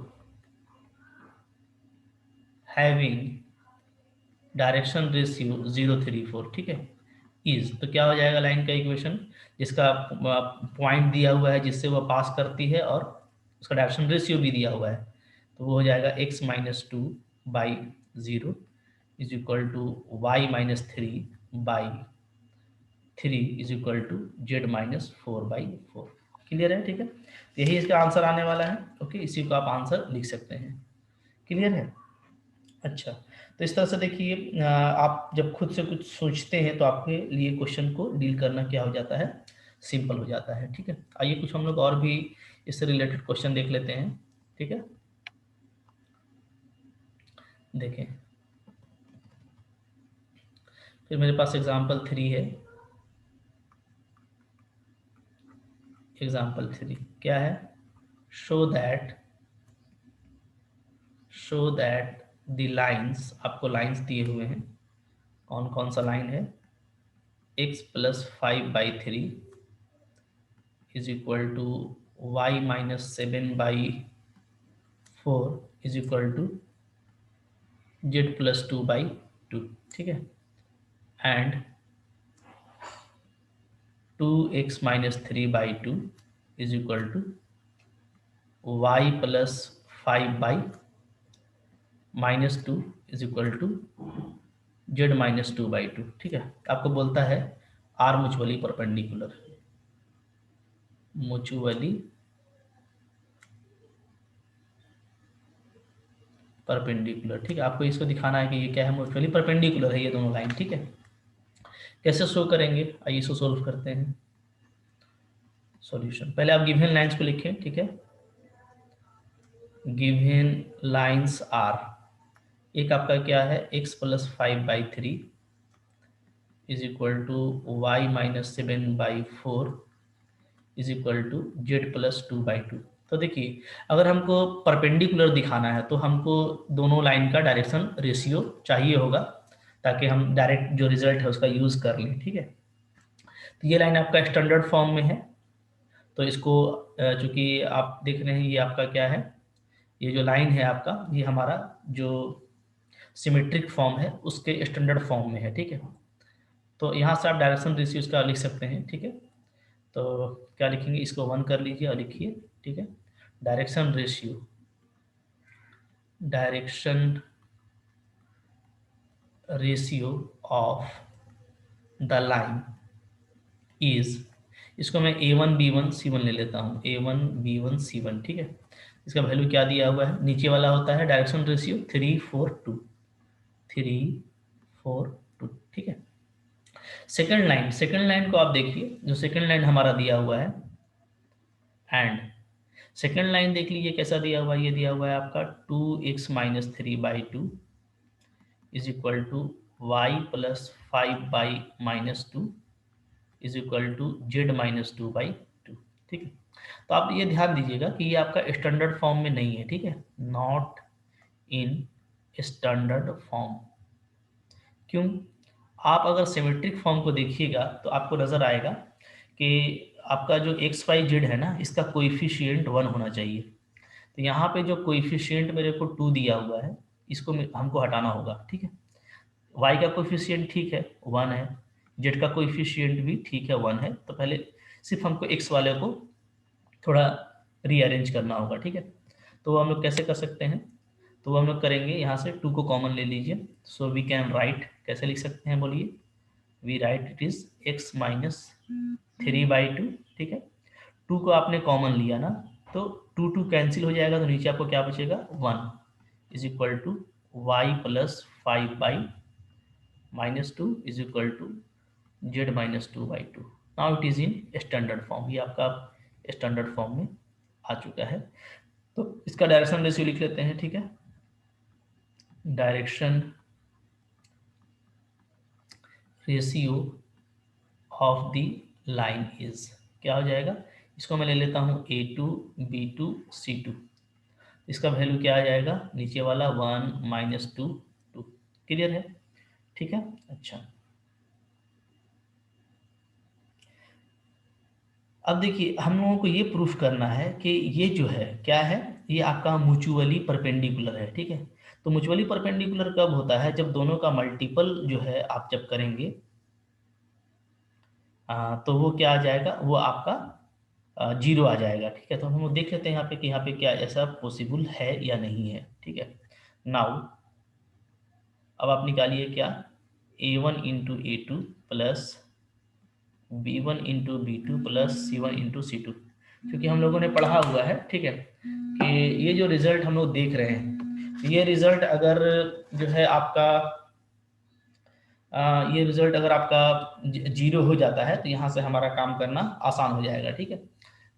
having direction ratio 0 3 4, ठीक है, इज तो क्या हो जाएगा, लाइन का इक्वेशन जिसका पॉइंट दिया हुआ है जिससे वह पास करती है और उसका डायरेक्शन रेशियो भी दिया हुआ है, तो वो हो जाएगा x - 2 by 0 is equal to y - 3 by 3 is equal to z - 4 by 4, clear है, ठीक है। यही इसका आंसर आने वाला है, ओके। इसी को आप आंसर लिख सकते हैं, क्लियर है। अच्छा, तो इस तरह से देखिए, आप जब खुद से कुछ सोचते हैं तो आपके लिए क्वेश्चन को डील करना क्या हो जाता है, सिंपल हो जाता है, ठीक है। आइए कुछ हम लोग और भी इससे रिलेटेड क्वेश्चन देख लेते हैं, ठीक है। देखें, फिर मेरे पास एग्जाम्पल 3 है। एग्जाम्पल 3 क्या है, शो दैट द लाइन्स, आपको लाइन्स दिए हुए हैं, कौन कौन सा लाइन है, x + 5/3 is equal to y - 7/4 is equal to z + 2/2, ठीक है। And 2x - 3/2 is equal to y + 5/-2 is equal to z - 2/2, ठीक है। आपको बोलता है are mutually perpendicular, mutually perpendicular, ठीक है। आपको इसको दिखाना है कि ये क्या है, म्यूचुअली परपेंडिकुलर है ये दोनों लाइन, ठीक है। कैसे शो करेंगे, आइए इसको सोल्व करते हैं। सॉल्यूशन, पहले आप गिवन लाइंस को लिखें, ठीक है। गिवन लाइंस आर, एक आपका क्या है, x + 5/3 is equal to y - 7/4 is equal to z + 2/2। तो देखिए, अगर हमको परपेंडिकुलर दिखाना है तो हमको दोनों लाइन का डायरेक्शन रेशियो चाहिए होगा, ताकि हम डायरेक्ट जो रिजल्ट है उसका यूज कर लें, ठीक है। तो ये लाइन आपका स्टैंडर्ड फॉर्म में है, तो इसको चूंकि आप देख रहे हैं ये आपका क्या है, ये जो लाइन है आपका, ये हमारा जो सिमेट्रिक फॉर्म है उसके स्टैंडर्ड फॉर्म में है, ठीक है। तो यहाँ से आप डायरेक्शन रेशियो का लिख सकते हैं, ठीक है। तो क्या लिखेंगे, इसको 1 कर लीजिए और लिखिए, ठीक है। Direction ratio of the line is, इसको मैं A1 B1 C1 ले लेता हूँ, A1 B1 C1, ठीक है। इसका वैल्यू क्या दिया हुआ है, नीचे वाला होता है डायरेक्शन रेशियो 3:4:2, 3:4:2, ठीक है। सेकंड लाइन को आप देखिए, जो सेकंड लाइन हमारा दिया हुआ है, एंड सेकंड लाइन देख लीजिए कैसा दिया हुआ है, ये दिया हुआ है आपका 2x-3/2 is equal to y+5/-2 is equal to z-2/2, ठीक है। तो आप ये ध्यान दीजिएगा कि ये आपका स्टैंडर्ड फॉर्म में नहीं है, ठीक है, नॉट इन स्टैंडर्ड फॉर्म। क्यों? आप अगर सिमेट्रिक फॉर्म को देखिएगा तो आपको नजर आएगा कि आपका जो x y z है ना, इसका कोएफिशिएंट 1 होना चाहिए। तो यहाँ पे जो कोएफिशिएंट मेरे को 2 दिया हुआ है, इसको हमको हटाना होगा, ठीक है। y का कोएफिशिएंट ठीक है 1 है, z का कोएफिशिएंट भी ठीक है 1 है, तो पहले सिर्फ हमको x वाले को थोड़ा रीअरेंज करना होगा, ठीक है। तो वो हम लोग कैसे कर सकते हैं, तो वो हम लोग करेंगे, यहाँ से 2 को कॉमन ले लीजिए। सो वी कैन राइट, कैसे लिख सकते हैं बोलिए, we write it is x-3/2, ठीक है। 2 को आपने कॉमन लिया ना, तो 2 कैंसिल हो जाएगा, तो नीचे आपको क्या बचेगा 1 is equal to y+5/-2 is equal to z-2/2। Now it is in standard form, ये आपका स्टैंडर्ड फॉर्म में आ चुका है। तो इसका डायरेक्शन रेशियो लिख लेते हैं, ठीक है। Direction ratio of the line is, क्या हो जाएगा, इसको मैं ले लेता हूँ A2 B2 C2, इसका वैल्यू क्या आ जाएगा, नीचे वाला 1-2 क्लियर है, ठीक है। अच्छा, अब देखिए हम लोगों को ये प्रूफ करना है कि ये जो है क्या है, ये आपका म्यूचुअली परपेंडिकुलर है, ठीक है। तो म्यूचुअली परपेंडिकुलर कब होता है, जब दोनों का मल्टीपल जो है आप जब करेंगे, तो वो क्या आ जाएगा, वो आपका 0 आ जाएगा, ठीक है। तो हम लोग देख लेते हैं यहाँ पे कि यहाँ पे क्या ऐसा पॉसिबल है या नहीं है, ठीक है। नाउ अब आप निकालिए क्या, A1 × A2 plus B1 × B2 plus C1 × C2, क्योंकि हम लोगों ने पढ़ा हुआ है, ठीक है, कि ये जो रिजल्ट हम लोग देख रहे हैं, ये रिजल्ट अगर जो है आपका ये रिजल्ट अगर आपका 0 हो जाता है, तो यहाँ से हमारा काम करना आसान हो जाएगा, ठीक है।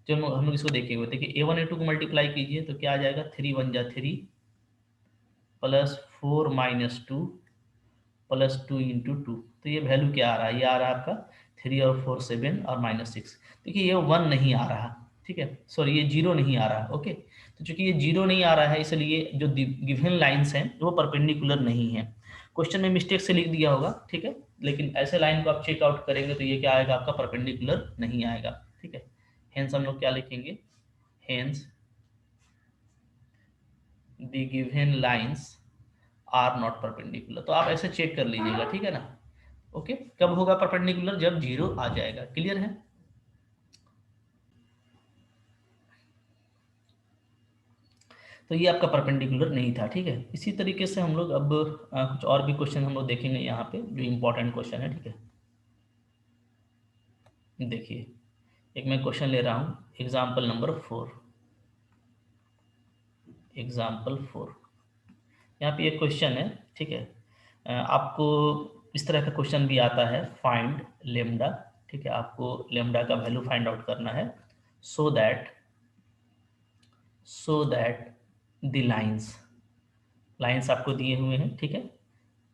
जो हम लोग इसको देखेंगे, देखिए A1 A2 को मल्टीप्लाई कीजिए तो क्या आ जाएगा, 3×1 = 3 प्लस 4-2 प्लस 2 × 2, तो ये वैल्यू क्या आ रहा है, ये आ रहा है आपका 3 और 4 7 और -6। देखिए ये 1 नहीं आ रहा, ठीक है, सॉरी ये 0 नहीं आ रहा, ओके। तो चूंकि ये 0 नहीं आ रहा है, इसलिए जो गिवन लाइंस हैं वो परपेंडिकुलर नहीं है। क्वेश्चन में मिस्टेक से लिख दिया होगा, ठीक है, लेकिन ऐसे लाइन को आप चेकआउट करेंगे तो ये क्या आएगा, आपका परपेंडिकुलर नहीं आएगा, ठीक है। हेंस हम लोग क्या लिखेंगे, hence the given lines are not perpendicular. तो आप ऐसे चेक कर लीजिएगा, ठीक है ना, ओके। कब होगा परपेंडिकुलर, जब 0 आ जाएगा, क्लियर है। तो ये आपका परपेंडिकुलर नहीं था, ठीक है। इसी तरीके से हम लोग अब कुछ और भी क्वेश्चन हम लोग देखेंगे यहाँ पे, जो इंपॉर्टेंट क्वेश्चन है, ठीक है। देखिए एक मैं क्वेश्चन ले रहा हूँ, एग्जाम्पल नंबर 4, एग्जाम्पल 4। यहाँ पे एक क्वेश्चन है, ठीक है। आपको इस तरह का क्वेश्चन भी आता है, फाइंड लेमडा, ठीक है, आपको लेमडा का वैल्यू फाइंड आउट करना है, सो दैट द लाइंस आपको दिए हुए हैं, ठीक है।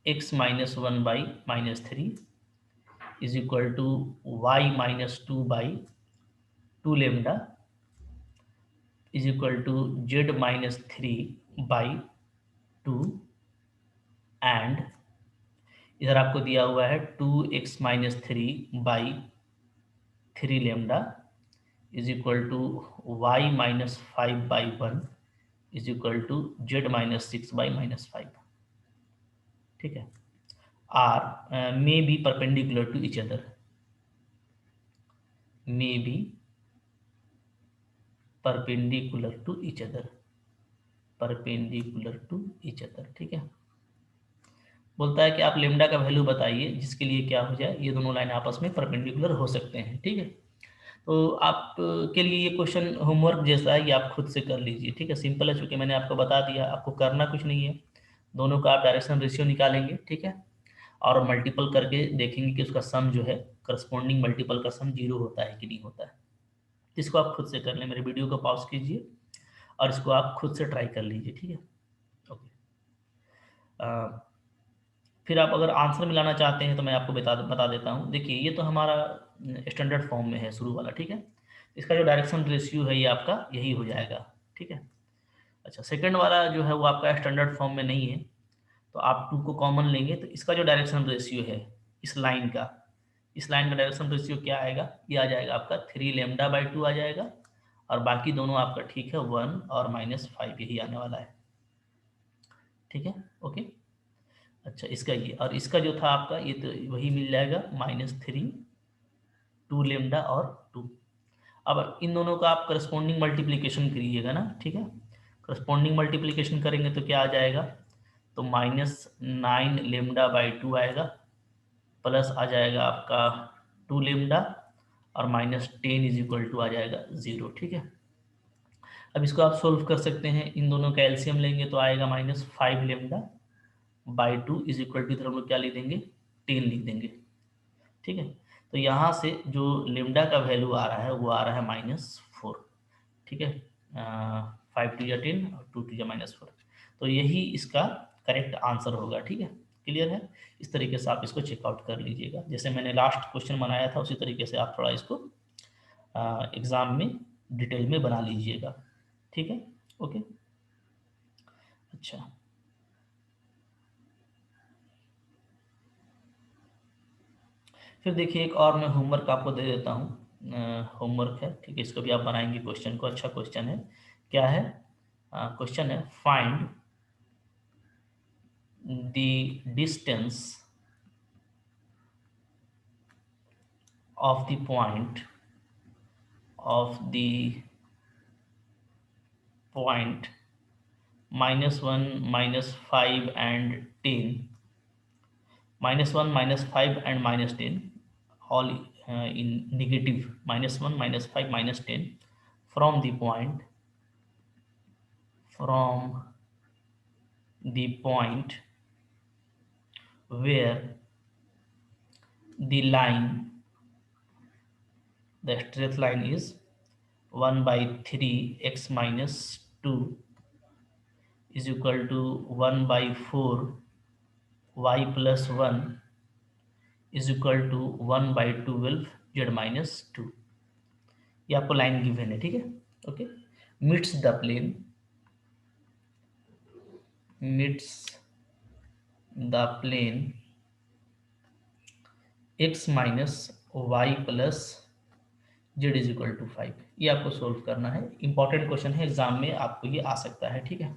x-1/-3 is equal to y-2/2 lambda is equal to z-3/2, and इधर आपको दिया हुआ है 2x-3/3 lambda is equal to y-5/1 is equal to z-6/-5, ठीक है। Are may be perpendicular to each other, may be perpendicular to each other, perpendicular to each other, ठीक है। बोलता है कि आप लेमडा का वैल्यू बताइए जिसके लिए क्या हो जाए, ये दोनों लाइन आपस में परपेंडिकुलर हो सकते हैं, ठीक है। तो आप के लिए ये क्वेश्चन होमवर्क जैसा है, ये आप खुद से कर लीजिए, ठीक है। सिंपल है, चूंकि मैंने आपको बता दिया, आपको करना कुछ नहीं है। दोनों का आप डायरेक्शन रेशियो निकालेंगे, ठीक है, और मल्टीपल करके देखेंगे कि उसका सम जो है, करस्पॉन्डिंग मल्टीपल का सम 0 होता है कि नहीं होता है। इसको आप खुद से कर लें, मेरे वीडियो को पॉज कीजिए और इसको आप खुद से ट्राई कर लीजिए, ठीक है। ओके, फिर आप अगर आंसर मिलाना चाहते हैं तो मैं आपको बता देता हूँ। देखिए, ये तो हमारा स्टैंडर्ड फॉर्म में है शुरू वाला, ठीक है। इसका जो डायरेक्शन रेशियो है ये आपका यही हो जाएगा, ठीक है। अच्छा, सेकंड वाला जो है वो आपका स्टैंडर्ड फॉर्म में नहीं है, तो आप 2 को कॉमन लेंगे तो इसका जो डायरेक्शन रेशियो है इस लाइन का, इस लाइन का डायरेक्शन रेशियो क्या आएगा, ये आ जाएगा आपका 3 लेमडा बाई 2 आ जाएगा, और बाकी दोनों आपका ठीक है 1 और -5 यही आने वाला है, ठीक है। ओके, अच्छा, इसका ये और इसका जो था आपका ये तो वही मिल जाएगा -3 2 लेमडा और 2। अब इन दोनों का आप करस्पॉन्डिंग मल्टीप्लिकेशन करिएगा ना, ठीक है। करस्पॉन्डिंग मल्टीप्लिकेशन करेंगे तो क्या आ जाएगा, तो -9 लेमडा बाई 2 आएगा, प्लस आ जाएगा आपका 2 लेमडा और -10 इज इक्वल टू आ जाएगा 0, ठीक है। अब इसको आप सोल्व कर सकते हैं, इन दोनों का एलसीएम लेंगे तो आएगा -5 lambda by 2 is equal to, इधर हम लोग क्या लिख देंगे, 10 लिख देंगे, ठीक है। तो यहाँ से जो लेमडा का वैल्यू आ रहा है वो आ रहा है -4, ठीक है। 5 टू या 10 और 2 टू या -4, तो यही इसका करेक्ट आंसर होगा, ठीक है। क्लियर है, इस तरीके से आप इसको चेकआउट कर लीजिएगा। जैसे मैंने लास्ट क्वेश्चन बनाया था उसी तरीके से आप थोड़ा इसको एग्ज़ाम में डिटेल में बना लीजिएगा, ठीक है। ओके, अच्छा, फिर देखिए एक और मैं होमवर्क आपको दे देता हूँ, होमवर्क है, ठीक है। इसको भी आप बनाएंगे क्वेश्चन को, अच्छा क्वेश्चन है, क्या है क्वेश्चन है, find the distance of the point -1 -5 and 10, -1 -5 and -10, all in negative, -1 -5 -10, from the point where the line, the straight line is 1/3 x minus 2 is equal to 1/4 y plus 1 is equal to 1/12 z minus 2। ये आपको line given है, ठीक है। Okay, meets the plane, meets the plane x minus y plus z is equal to 5। ये आपको solve करना है, important question है, एग्जाम में आपको ये आ सकता है, ठीक है।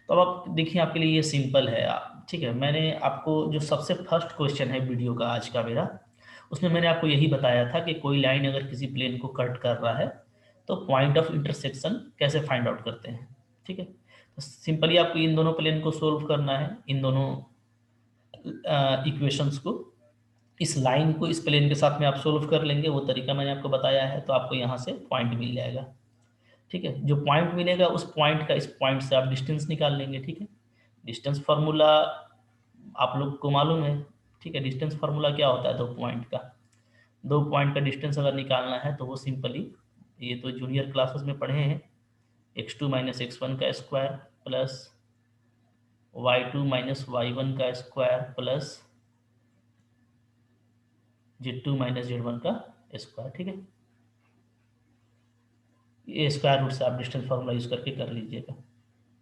तो अब आप देखिए, आपके लिए ये सिंपल है, ठीक है। मैंने आपको जो सबसे फर्स्ट क्वेश्चन है वीडियो का आज का मेरा, उसमें मैंने आपको यही बताया था कि कोई लाइन अगर किसी प्लेन को कट कर रहा है तो पॉइंट ऑफ इंटरसेक्शन कैसे फाइंड आउट करते हैं, ठीक है। तो सिंपली आपको इन दोनों प्लेन को सोल्व करना है, इन दोनों इक्वेशंस को, इस लाइन को इस प्लेन के साथ में आप सोल्व कर लेंगे, वो तरीका मैंने आपको बताया है, तो आपको यहाँ से पॉइंट मिल जाएगा, ठीक है। जो पॉइंट मिलेगा उस पॉइंट का, इस पॉइंट से आप डिस्टेंस निकाल लेंगे, ठीक है। डिस्टेंस फार्मूला आप लोग को मालूम है, ठीक है। डिस्टेंस फार्मूला क्या होता है, 2 पॉइंट का, 2 पॉइंट का डिस्टेंस अगर निकालना है तो वो सिंपली, ये तो जूनियर क्लासेस में पढ़े हैं, x2 माइनस x1 का square plus y2 minus y1 का square plus z2 minus z1 का स्क्वायर, ठीक है। ये स्क्वायर रूट से आप डिस्टेंस फार्मूला यूज करके कर लीजिएगा,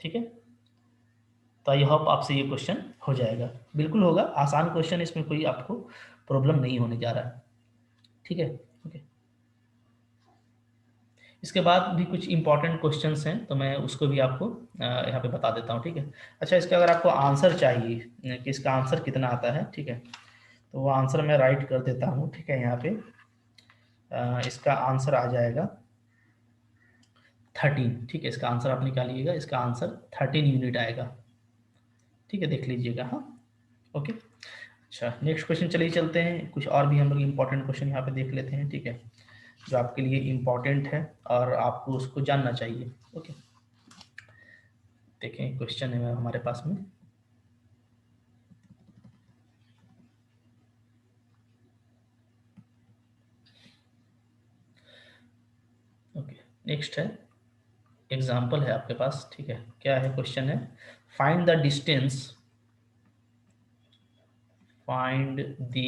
ठीक है। तो आई होप आपसे ये क्वेश्चन हो जाएगा, बिल्कुल होगा, आसान क्वेश्चन, इसमें कोई आपको प्रॉब्लम नहीं होने जा रहा है, ठीक है। ओके, इसके बाद भी कुछ इंपॉर्टेंट क्वेश्चंस हैं, तो मैं उसको भी आपको यहाँ पे बता देता हूँ, ठीक है। अच्छा, इसका अगर आपको आंसर चाहिए कि इसका आंसर कितना आता है, ठीक है, तो वो आंसर मैं राइट कर देता हूँ, ठीक है। यहाँ पे इसका आंसर आ जाएगा 13, ठीक है, इसका आंसर आप निकालिएगा, इसका आंसर 13 यूनिट आएगा, ठीक है, देख लीजिएगा। हाँ, ओके। अच्छा, नेक्स्ट क्वेश्चन चलिए चलते हैं, कुछ और भी हम लोग इम्पोर्टेंट क्वेश्चन यहाँ पे देख लेते हैं, ठीक है, जो आपके लिए इम्पोर्टेंट है और आपको उसको जानना चाहिए। ओके, देखें क्वेश्चन है हमारे पास में। ओके, नेक्स्ट है, एग्जाम्पल है आपके पास, ठीक है, क्या है क्वेश्चन है, find the distance, find the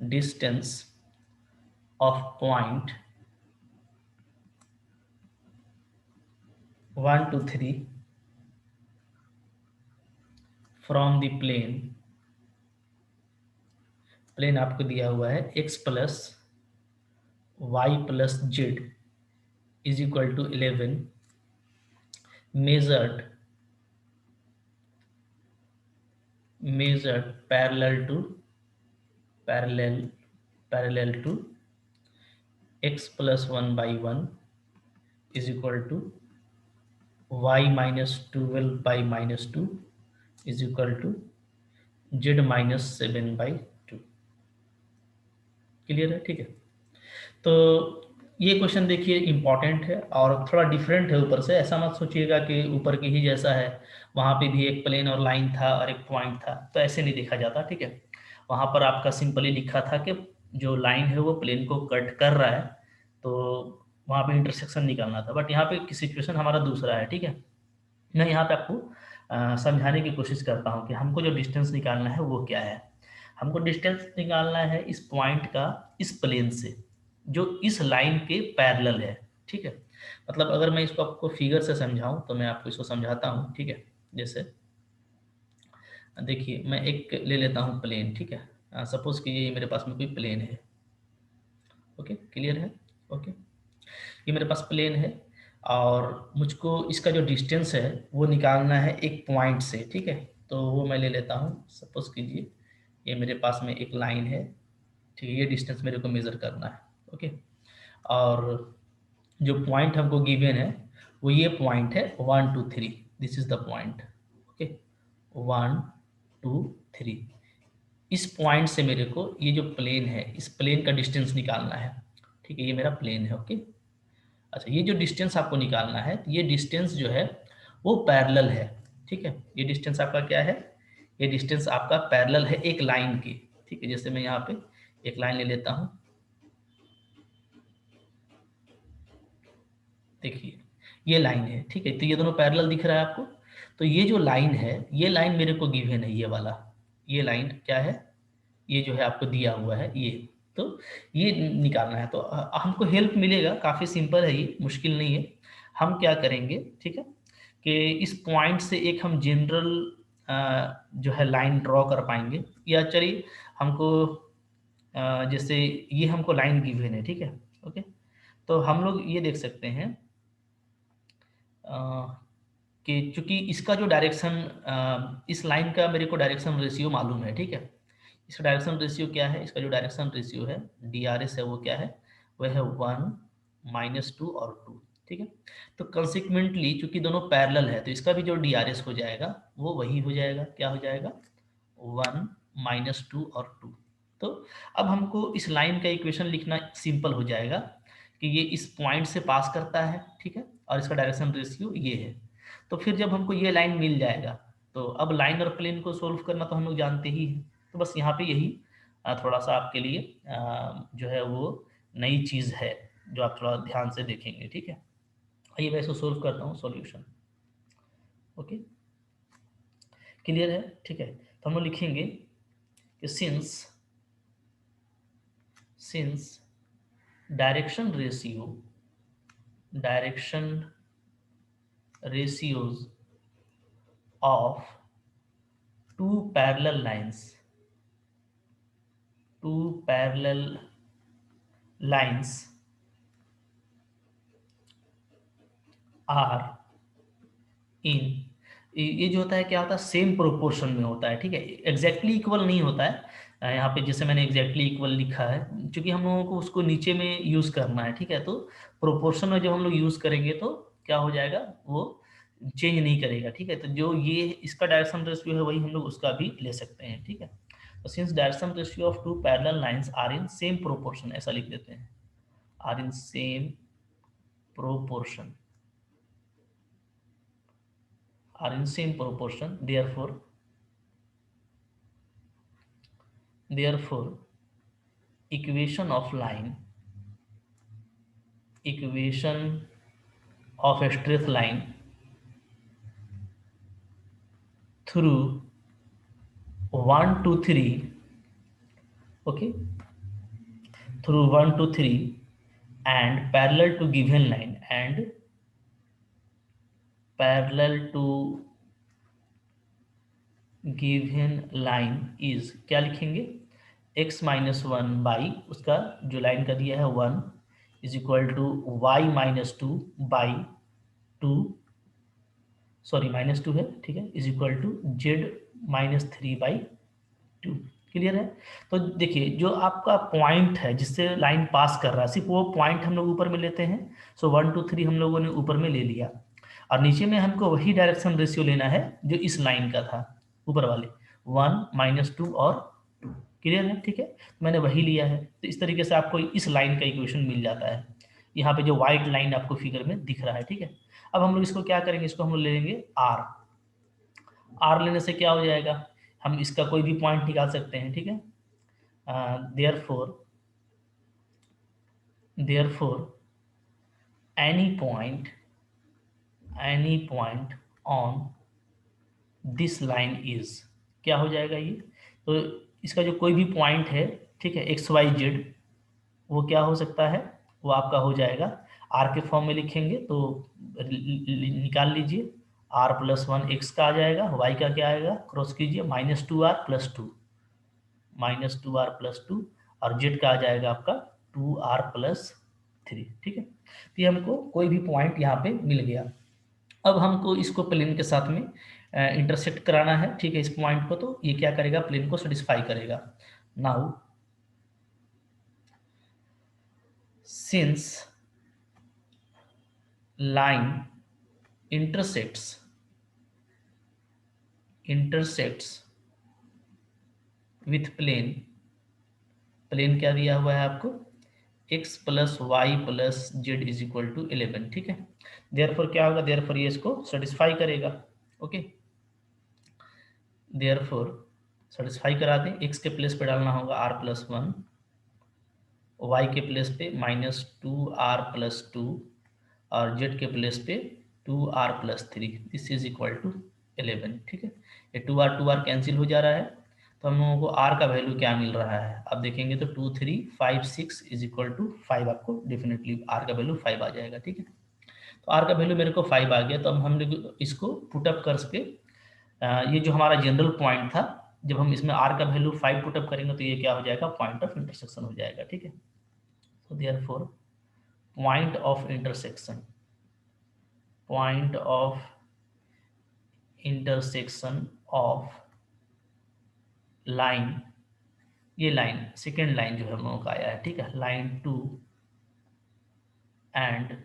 distance of point 1 to 3 from the plane, plane आपको दिया हुआ है x plus y plus z is equal to 11, measured parallel to parallel parallel to x plus 1 by 1 is equal to y minus 12 by minus 2 is equal to z minus 7 by 2। Clear है, ठीक है। तो ये question देखिए important है और थोड़ा different है ऊपर से, ऐसा मत सोचिएगा कि ऊपर के ही जैसा है, वहाँ पे भी एक प्लेन और लाइन था और एक पॉइंट था, तो ऐसे नहीं देखा जाता, ठीक है। वहाँ पर आपका सिंपली लिखा था कि जो लाइन है वो प्लेन को कट कर रहा है, तो वहाँ पे इंटरसेक्शन निकालना था, बट यहाँ पे सिचुएशन हमारा दूसरा है, ठीक है। मैं यहाँ पे आपको समझाने की कोशिश करता हूँ कि हमको जो डिस्टेंस निकालना है वो क्या है। हमको डिस्टेंस निकालना है इस पॉइंट का इस प्लेन से जो इस लाइन के पैरेलल है, ठीक है। मतलब अगर मैं इसको आपको फिगर से समझाऊं तो मैं आपको इसको समझाता हूँ, ठीक है। जैसे देखिए मैं एक ले लेता हूँ प्लेन, ठीक है, सपोज कि ये मेरे पास में कोई प्लेन है, ओके, क्लियर है, ओके। ये मेरे पास प्लेन है और मुझको इसका जो डिस्टेंस है वो निकालना है एक पॉइंट से, ठीक है। तो वो मैं ले लेता हूँ, सपोज कीजिए ये मेरे पास में एक लाइन है, ठीक है, ये डिस्टेंस मेरे को मेज़र करना है, ओके। और जो पॉइंट हमको गिवन है वो ये पॉइंट है 1 2 3, this is the point, okay, 1 2 3। इस पॉइंट से मेरे को ये जो प्लेन है इस प्लेन का डिस्टेंस निकालना है, ठीक है, ये मेरा प्लेन है, ओके। अच्छा, ये जो डिस्टेंस आपको निकालना है, ये डिस्टेंस जो है वो पैरेलल है, ठीक है। ये डिस्टेंस आपका क्या है, ये डिस्टेंस आपका पैरेलल है एक लाइन की, ठीक है। जैसे मैं यहाँ पे एक लाइन ले लेता हूँ, देखिए ये लाइन है, ठीक है, तो ये दोनों पैरेलल दिख रहा है आपको। तो ये जो लाइन है, ये लाइन मेरे को गिवन है, ये वाला, ये लाइन क्या है, ये जो है आपको दिया हुआ है ये, तो ये निकालना है। तो हमको हेल्प मिलेगा, काफ़ी सिंपल है, ये मुश्किल नहीं है। हम क्या करेंगे, ठीक है, कि इस पॉइंट से एक हम जनरल जो है लाइन ड्रॉ कर पाएंगे, या चलिए हमको जैसे ये हमको लाइन गिवन है, ठीक है, ओके। तो हम लोग ये देख सकते हैं अ, कि चूंकि इसका जो डायरेक्शन, इस लाइन का मेरे को डायरेक्शन रेशियो मालूम है, ठीक है। इसका डायरेक्शन रेशियो क्या है, इसका जो डायरेक्शन रेशियो है डी आर एस है वो क्या है, वह है 1 -2 और 2, ठीक है। तो कंसिक्वेंटली चूंकि दोनों पैरेलल है तो इसका भी जो डी आर एस हो जाएगा वो वही हो जाएगा, क्या हो जाएगा, 1 -2 और 2। तो अब हमको इस लाइन का इक्वेशन लिखना सिंपल हो जाएगा कि ये इस पॉइंट से पास करता है, ठीक है, और इसका डायरेक्शन रेशियो ये है। तो फिर जब हमको ये लाइन मिल जाएगा तो अब लाइन और प्लेन को सोल्व करना तो हम लोग जानते ही हैं। तो बस यहाँ पे यही थोड़ा सा आपके लिए जो है वो नई चीज़ है जो आप थोड़ा ध्यान से देखेंगे, ठीक है। आइए मैं इसको सोल्व करता हूँ, सॉल्यूशन, ओके, क्लियर है, ठीक है। तो हम लोग लिखेंगे कि since direction ratios of two parallel lines are in, ये जो होता है क्या होता है, सेम प्रोपोर्शन में होता है, ठीक है, एग्जैक्टली इक्वल नहीं होता है, यहाँ पे जैसे मैंने एग्जैक्टली इक्वल लिखा है, क्योंकि हम लोगों को उसको नीचे में यूज करना है, ठीक है। तो प्रोपोर्शन में जब हम लोग यूज करेंगे तो क्या हो जाएगा, वो चेंज नहीं करेगा, ठीक है। तो जो ये इसका डायरेक्शन रेशियो है वही हम लोग उसका भी ले सकते हैं, ठीक है। तो since direction ratio of two parallel lines are in same proportion, ऐसा लिख देते हैं, are in same proportion, are in same proportion, therefore equation of line, equation of a straight line through 1 to 3, okay, through 1 to 3 and parallel to given line, and parallel to given line is, क्या लिखेंगे, x minus one by उसका जो line का दिया है 1 is equal to Y minus two by two, sorry -2 है, ठीक है, is equal to z -3/2। Clear है। तो देखिए जो आपका पॉइंट है जिससे लाइन पास कर रहा है, सिर्फ वो पॉइंट हम लोग ऊपर में लेते हैं। सो 1 2 3 हम लोगों ने ऊपर में ले लिया, और नीचे में हमको वही डायरेक्शन रेशियो लेना है जो इस लाइन का था, ऊपर वाले 1 -2 और 2। क्लियर है, ठीक है, मैंने वही लिया है। तो इस तरीके से आपको इस लाइन का इक्वेशन मिल जाता है, यहाँ पे जो व्हाइट लाइन आपको फिगर में दिख रहा है, ठीक है। अब हम लोग इसको क्या करेंगे, इसको हम लोग ले लेंगे आर। आर लेने से क्या हो जाएगा, हम इसका कोई भी पॉइंट निकाल सकते हैं, ठीक है। Therefore any point on this line is, क्या हो जाएगा ये, तो इसका जो कोई भी पॉइंट है, ठीक है, एक्स वाई जेड, वो क्या हो सकता है, वो आपका हो जाएगा आर के फॉर्म में लिखेंगे तो निकाल लीजिए, r+1 x का आ जाएगा, y का क्या आएगा, क्रॉस कीजिए, -2r+2 और z का आ जाएगा आपका 2r+3, ठीक है। तो ये हमको कोई भी पॉइंट यहाँ पे मिल गया। अब हमको इसको प्लेन के साथ में इंटरसेक्ट कराना है, ठीक है, इस पॉइंट को, तो ये क्या करेगा, प्लेन को सेटिस्फाई करेगा। Now since line intersects with plane क्या दिया हुआ है आपको, x + y + z is equal to 11, ठीक है। देयरफॉर क्या होगा, देयरफॉर ये इसको सेटिस्फाई करेगा, ओके। देयरफॉर सेटिस्फाई करा दें, x के प्लेस पे डालना होगा r+1, y के प्लेस पे -2r+2 और z के प्लेस पे 2r+3, this is equal to 11, ठीक है। ये 2r कैंसिल हो जा रहा है, तो हम लोगों को r का वैल्यू क्या मिल रहा है, अब देखेंगे तो 2 3 5 6 इज इक्वल टू 5, आपको डेफिनेटली r का वैल्यू 5 आ जाएगा, ठीक है। तो r का वैल्यू मेरे को 5 आ गया, तो अब हम लोग इसको पुटअप कर सके, ये जो हमारा जनरल पॉइंट था, जब हम इसमें r का वैल्यू 5 पुटअप करेंगे तो ये क्या हो जाएगा, पॉइंट ऑफ इंटरसेक्शन हो जाएगा, ठीक है। तो therefore point of intersection of line, ये लाइन सेकेंड लाइन जो है हम लोगों का आया है, ठीक है, लाइन 2 एंड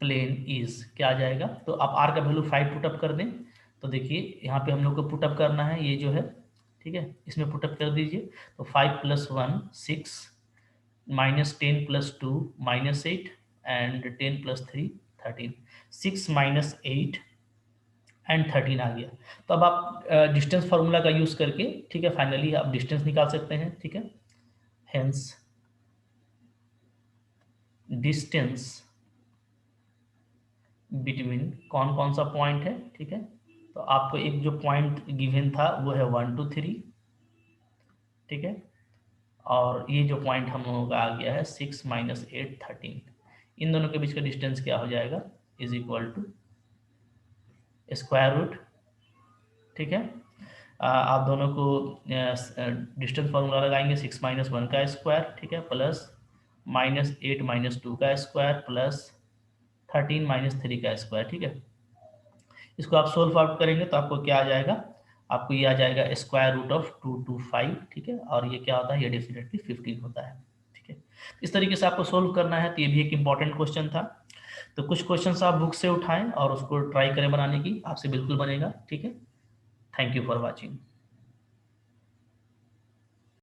प्लेन इज, क्या आ जाएगा, तो आप r का वैल्यू 5 पुटअप कर दें, तो देखिए यहाँ पे हम लोग को पुटअप करना है, ये जो है, ठीक है, इसमें पुटअप कर दीजिए, तो 5 + 1 6 -10 + 2 -8 एंड 10 + 3 13, 6 - 8 एंड 13 आ गया। तो अब आप डिस्टेंस फार्मूला का यूज करके, ठीक है, फाइनली आप डिस्टेंस निकाल सकते हैं, ठीक है। हेंस डिस्टेंस बिटवीन, कौन कौन सा पॉइंट है, ठीक है, तो आपको एक जो पॉइंट गिवन था वो है 1 2 3, ठीक है, और ये जो पॉइंट हम लोगों का आ गया है 6 - 8 13, इन दोनों के बीच का डिस्टेंस क्या हो जाएगा, is equal to square root, ठीक है। आप दोनों को डिस्टेंस फार्मूला लगाएंगे, 6 - 1 का स्क्वायर, ठीक है, प्लस -8 - 2 का स्क्वायर प्लस 13 - 3 का स्क्वायर, ठीक है। इसको आप सोल्व आउट करेंगे तो आपको क्या आ जाएगा, आपको ये आ जाएगा स्क्वायर रूट ऑफ 225, ठीक है, और ये क्या होता है, ये डेफिनेटली 15 होता है, ठीक है। इस तरीके से आपको सोल्व करना है, तो ये भी एक इंपॉर्टेंट क्वेश्चन था। तो कुछ क्वेश्चन आप बुक से उठाएं और उसको ट्राई करें बनाने की, आपसे बिल्कुल बनेगा, ठीक है। Thank you for watching.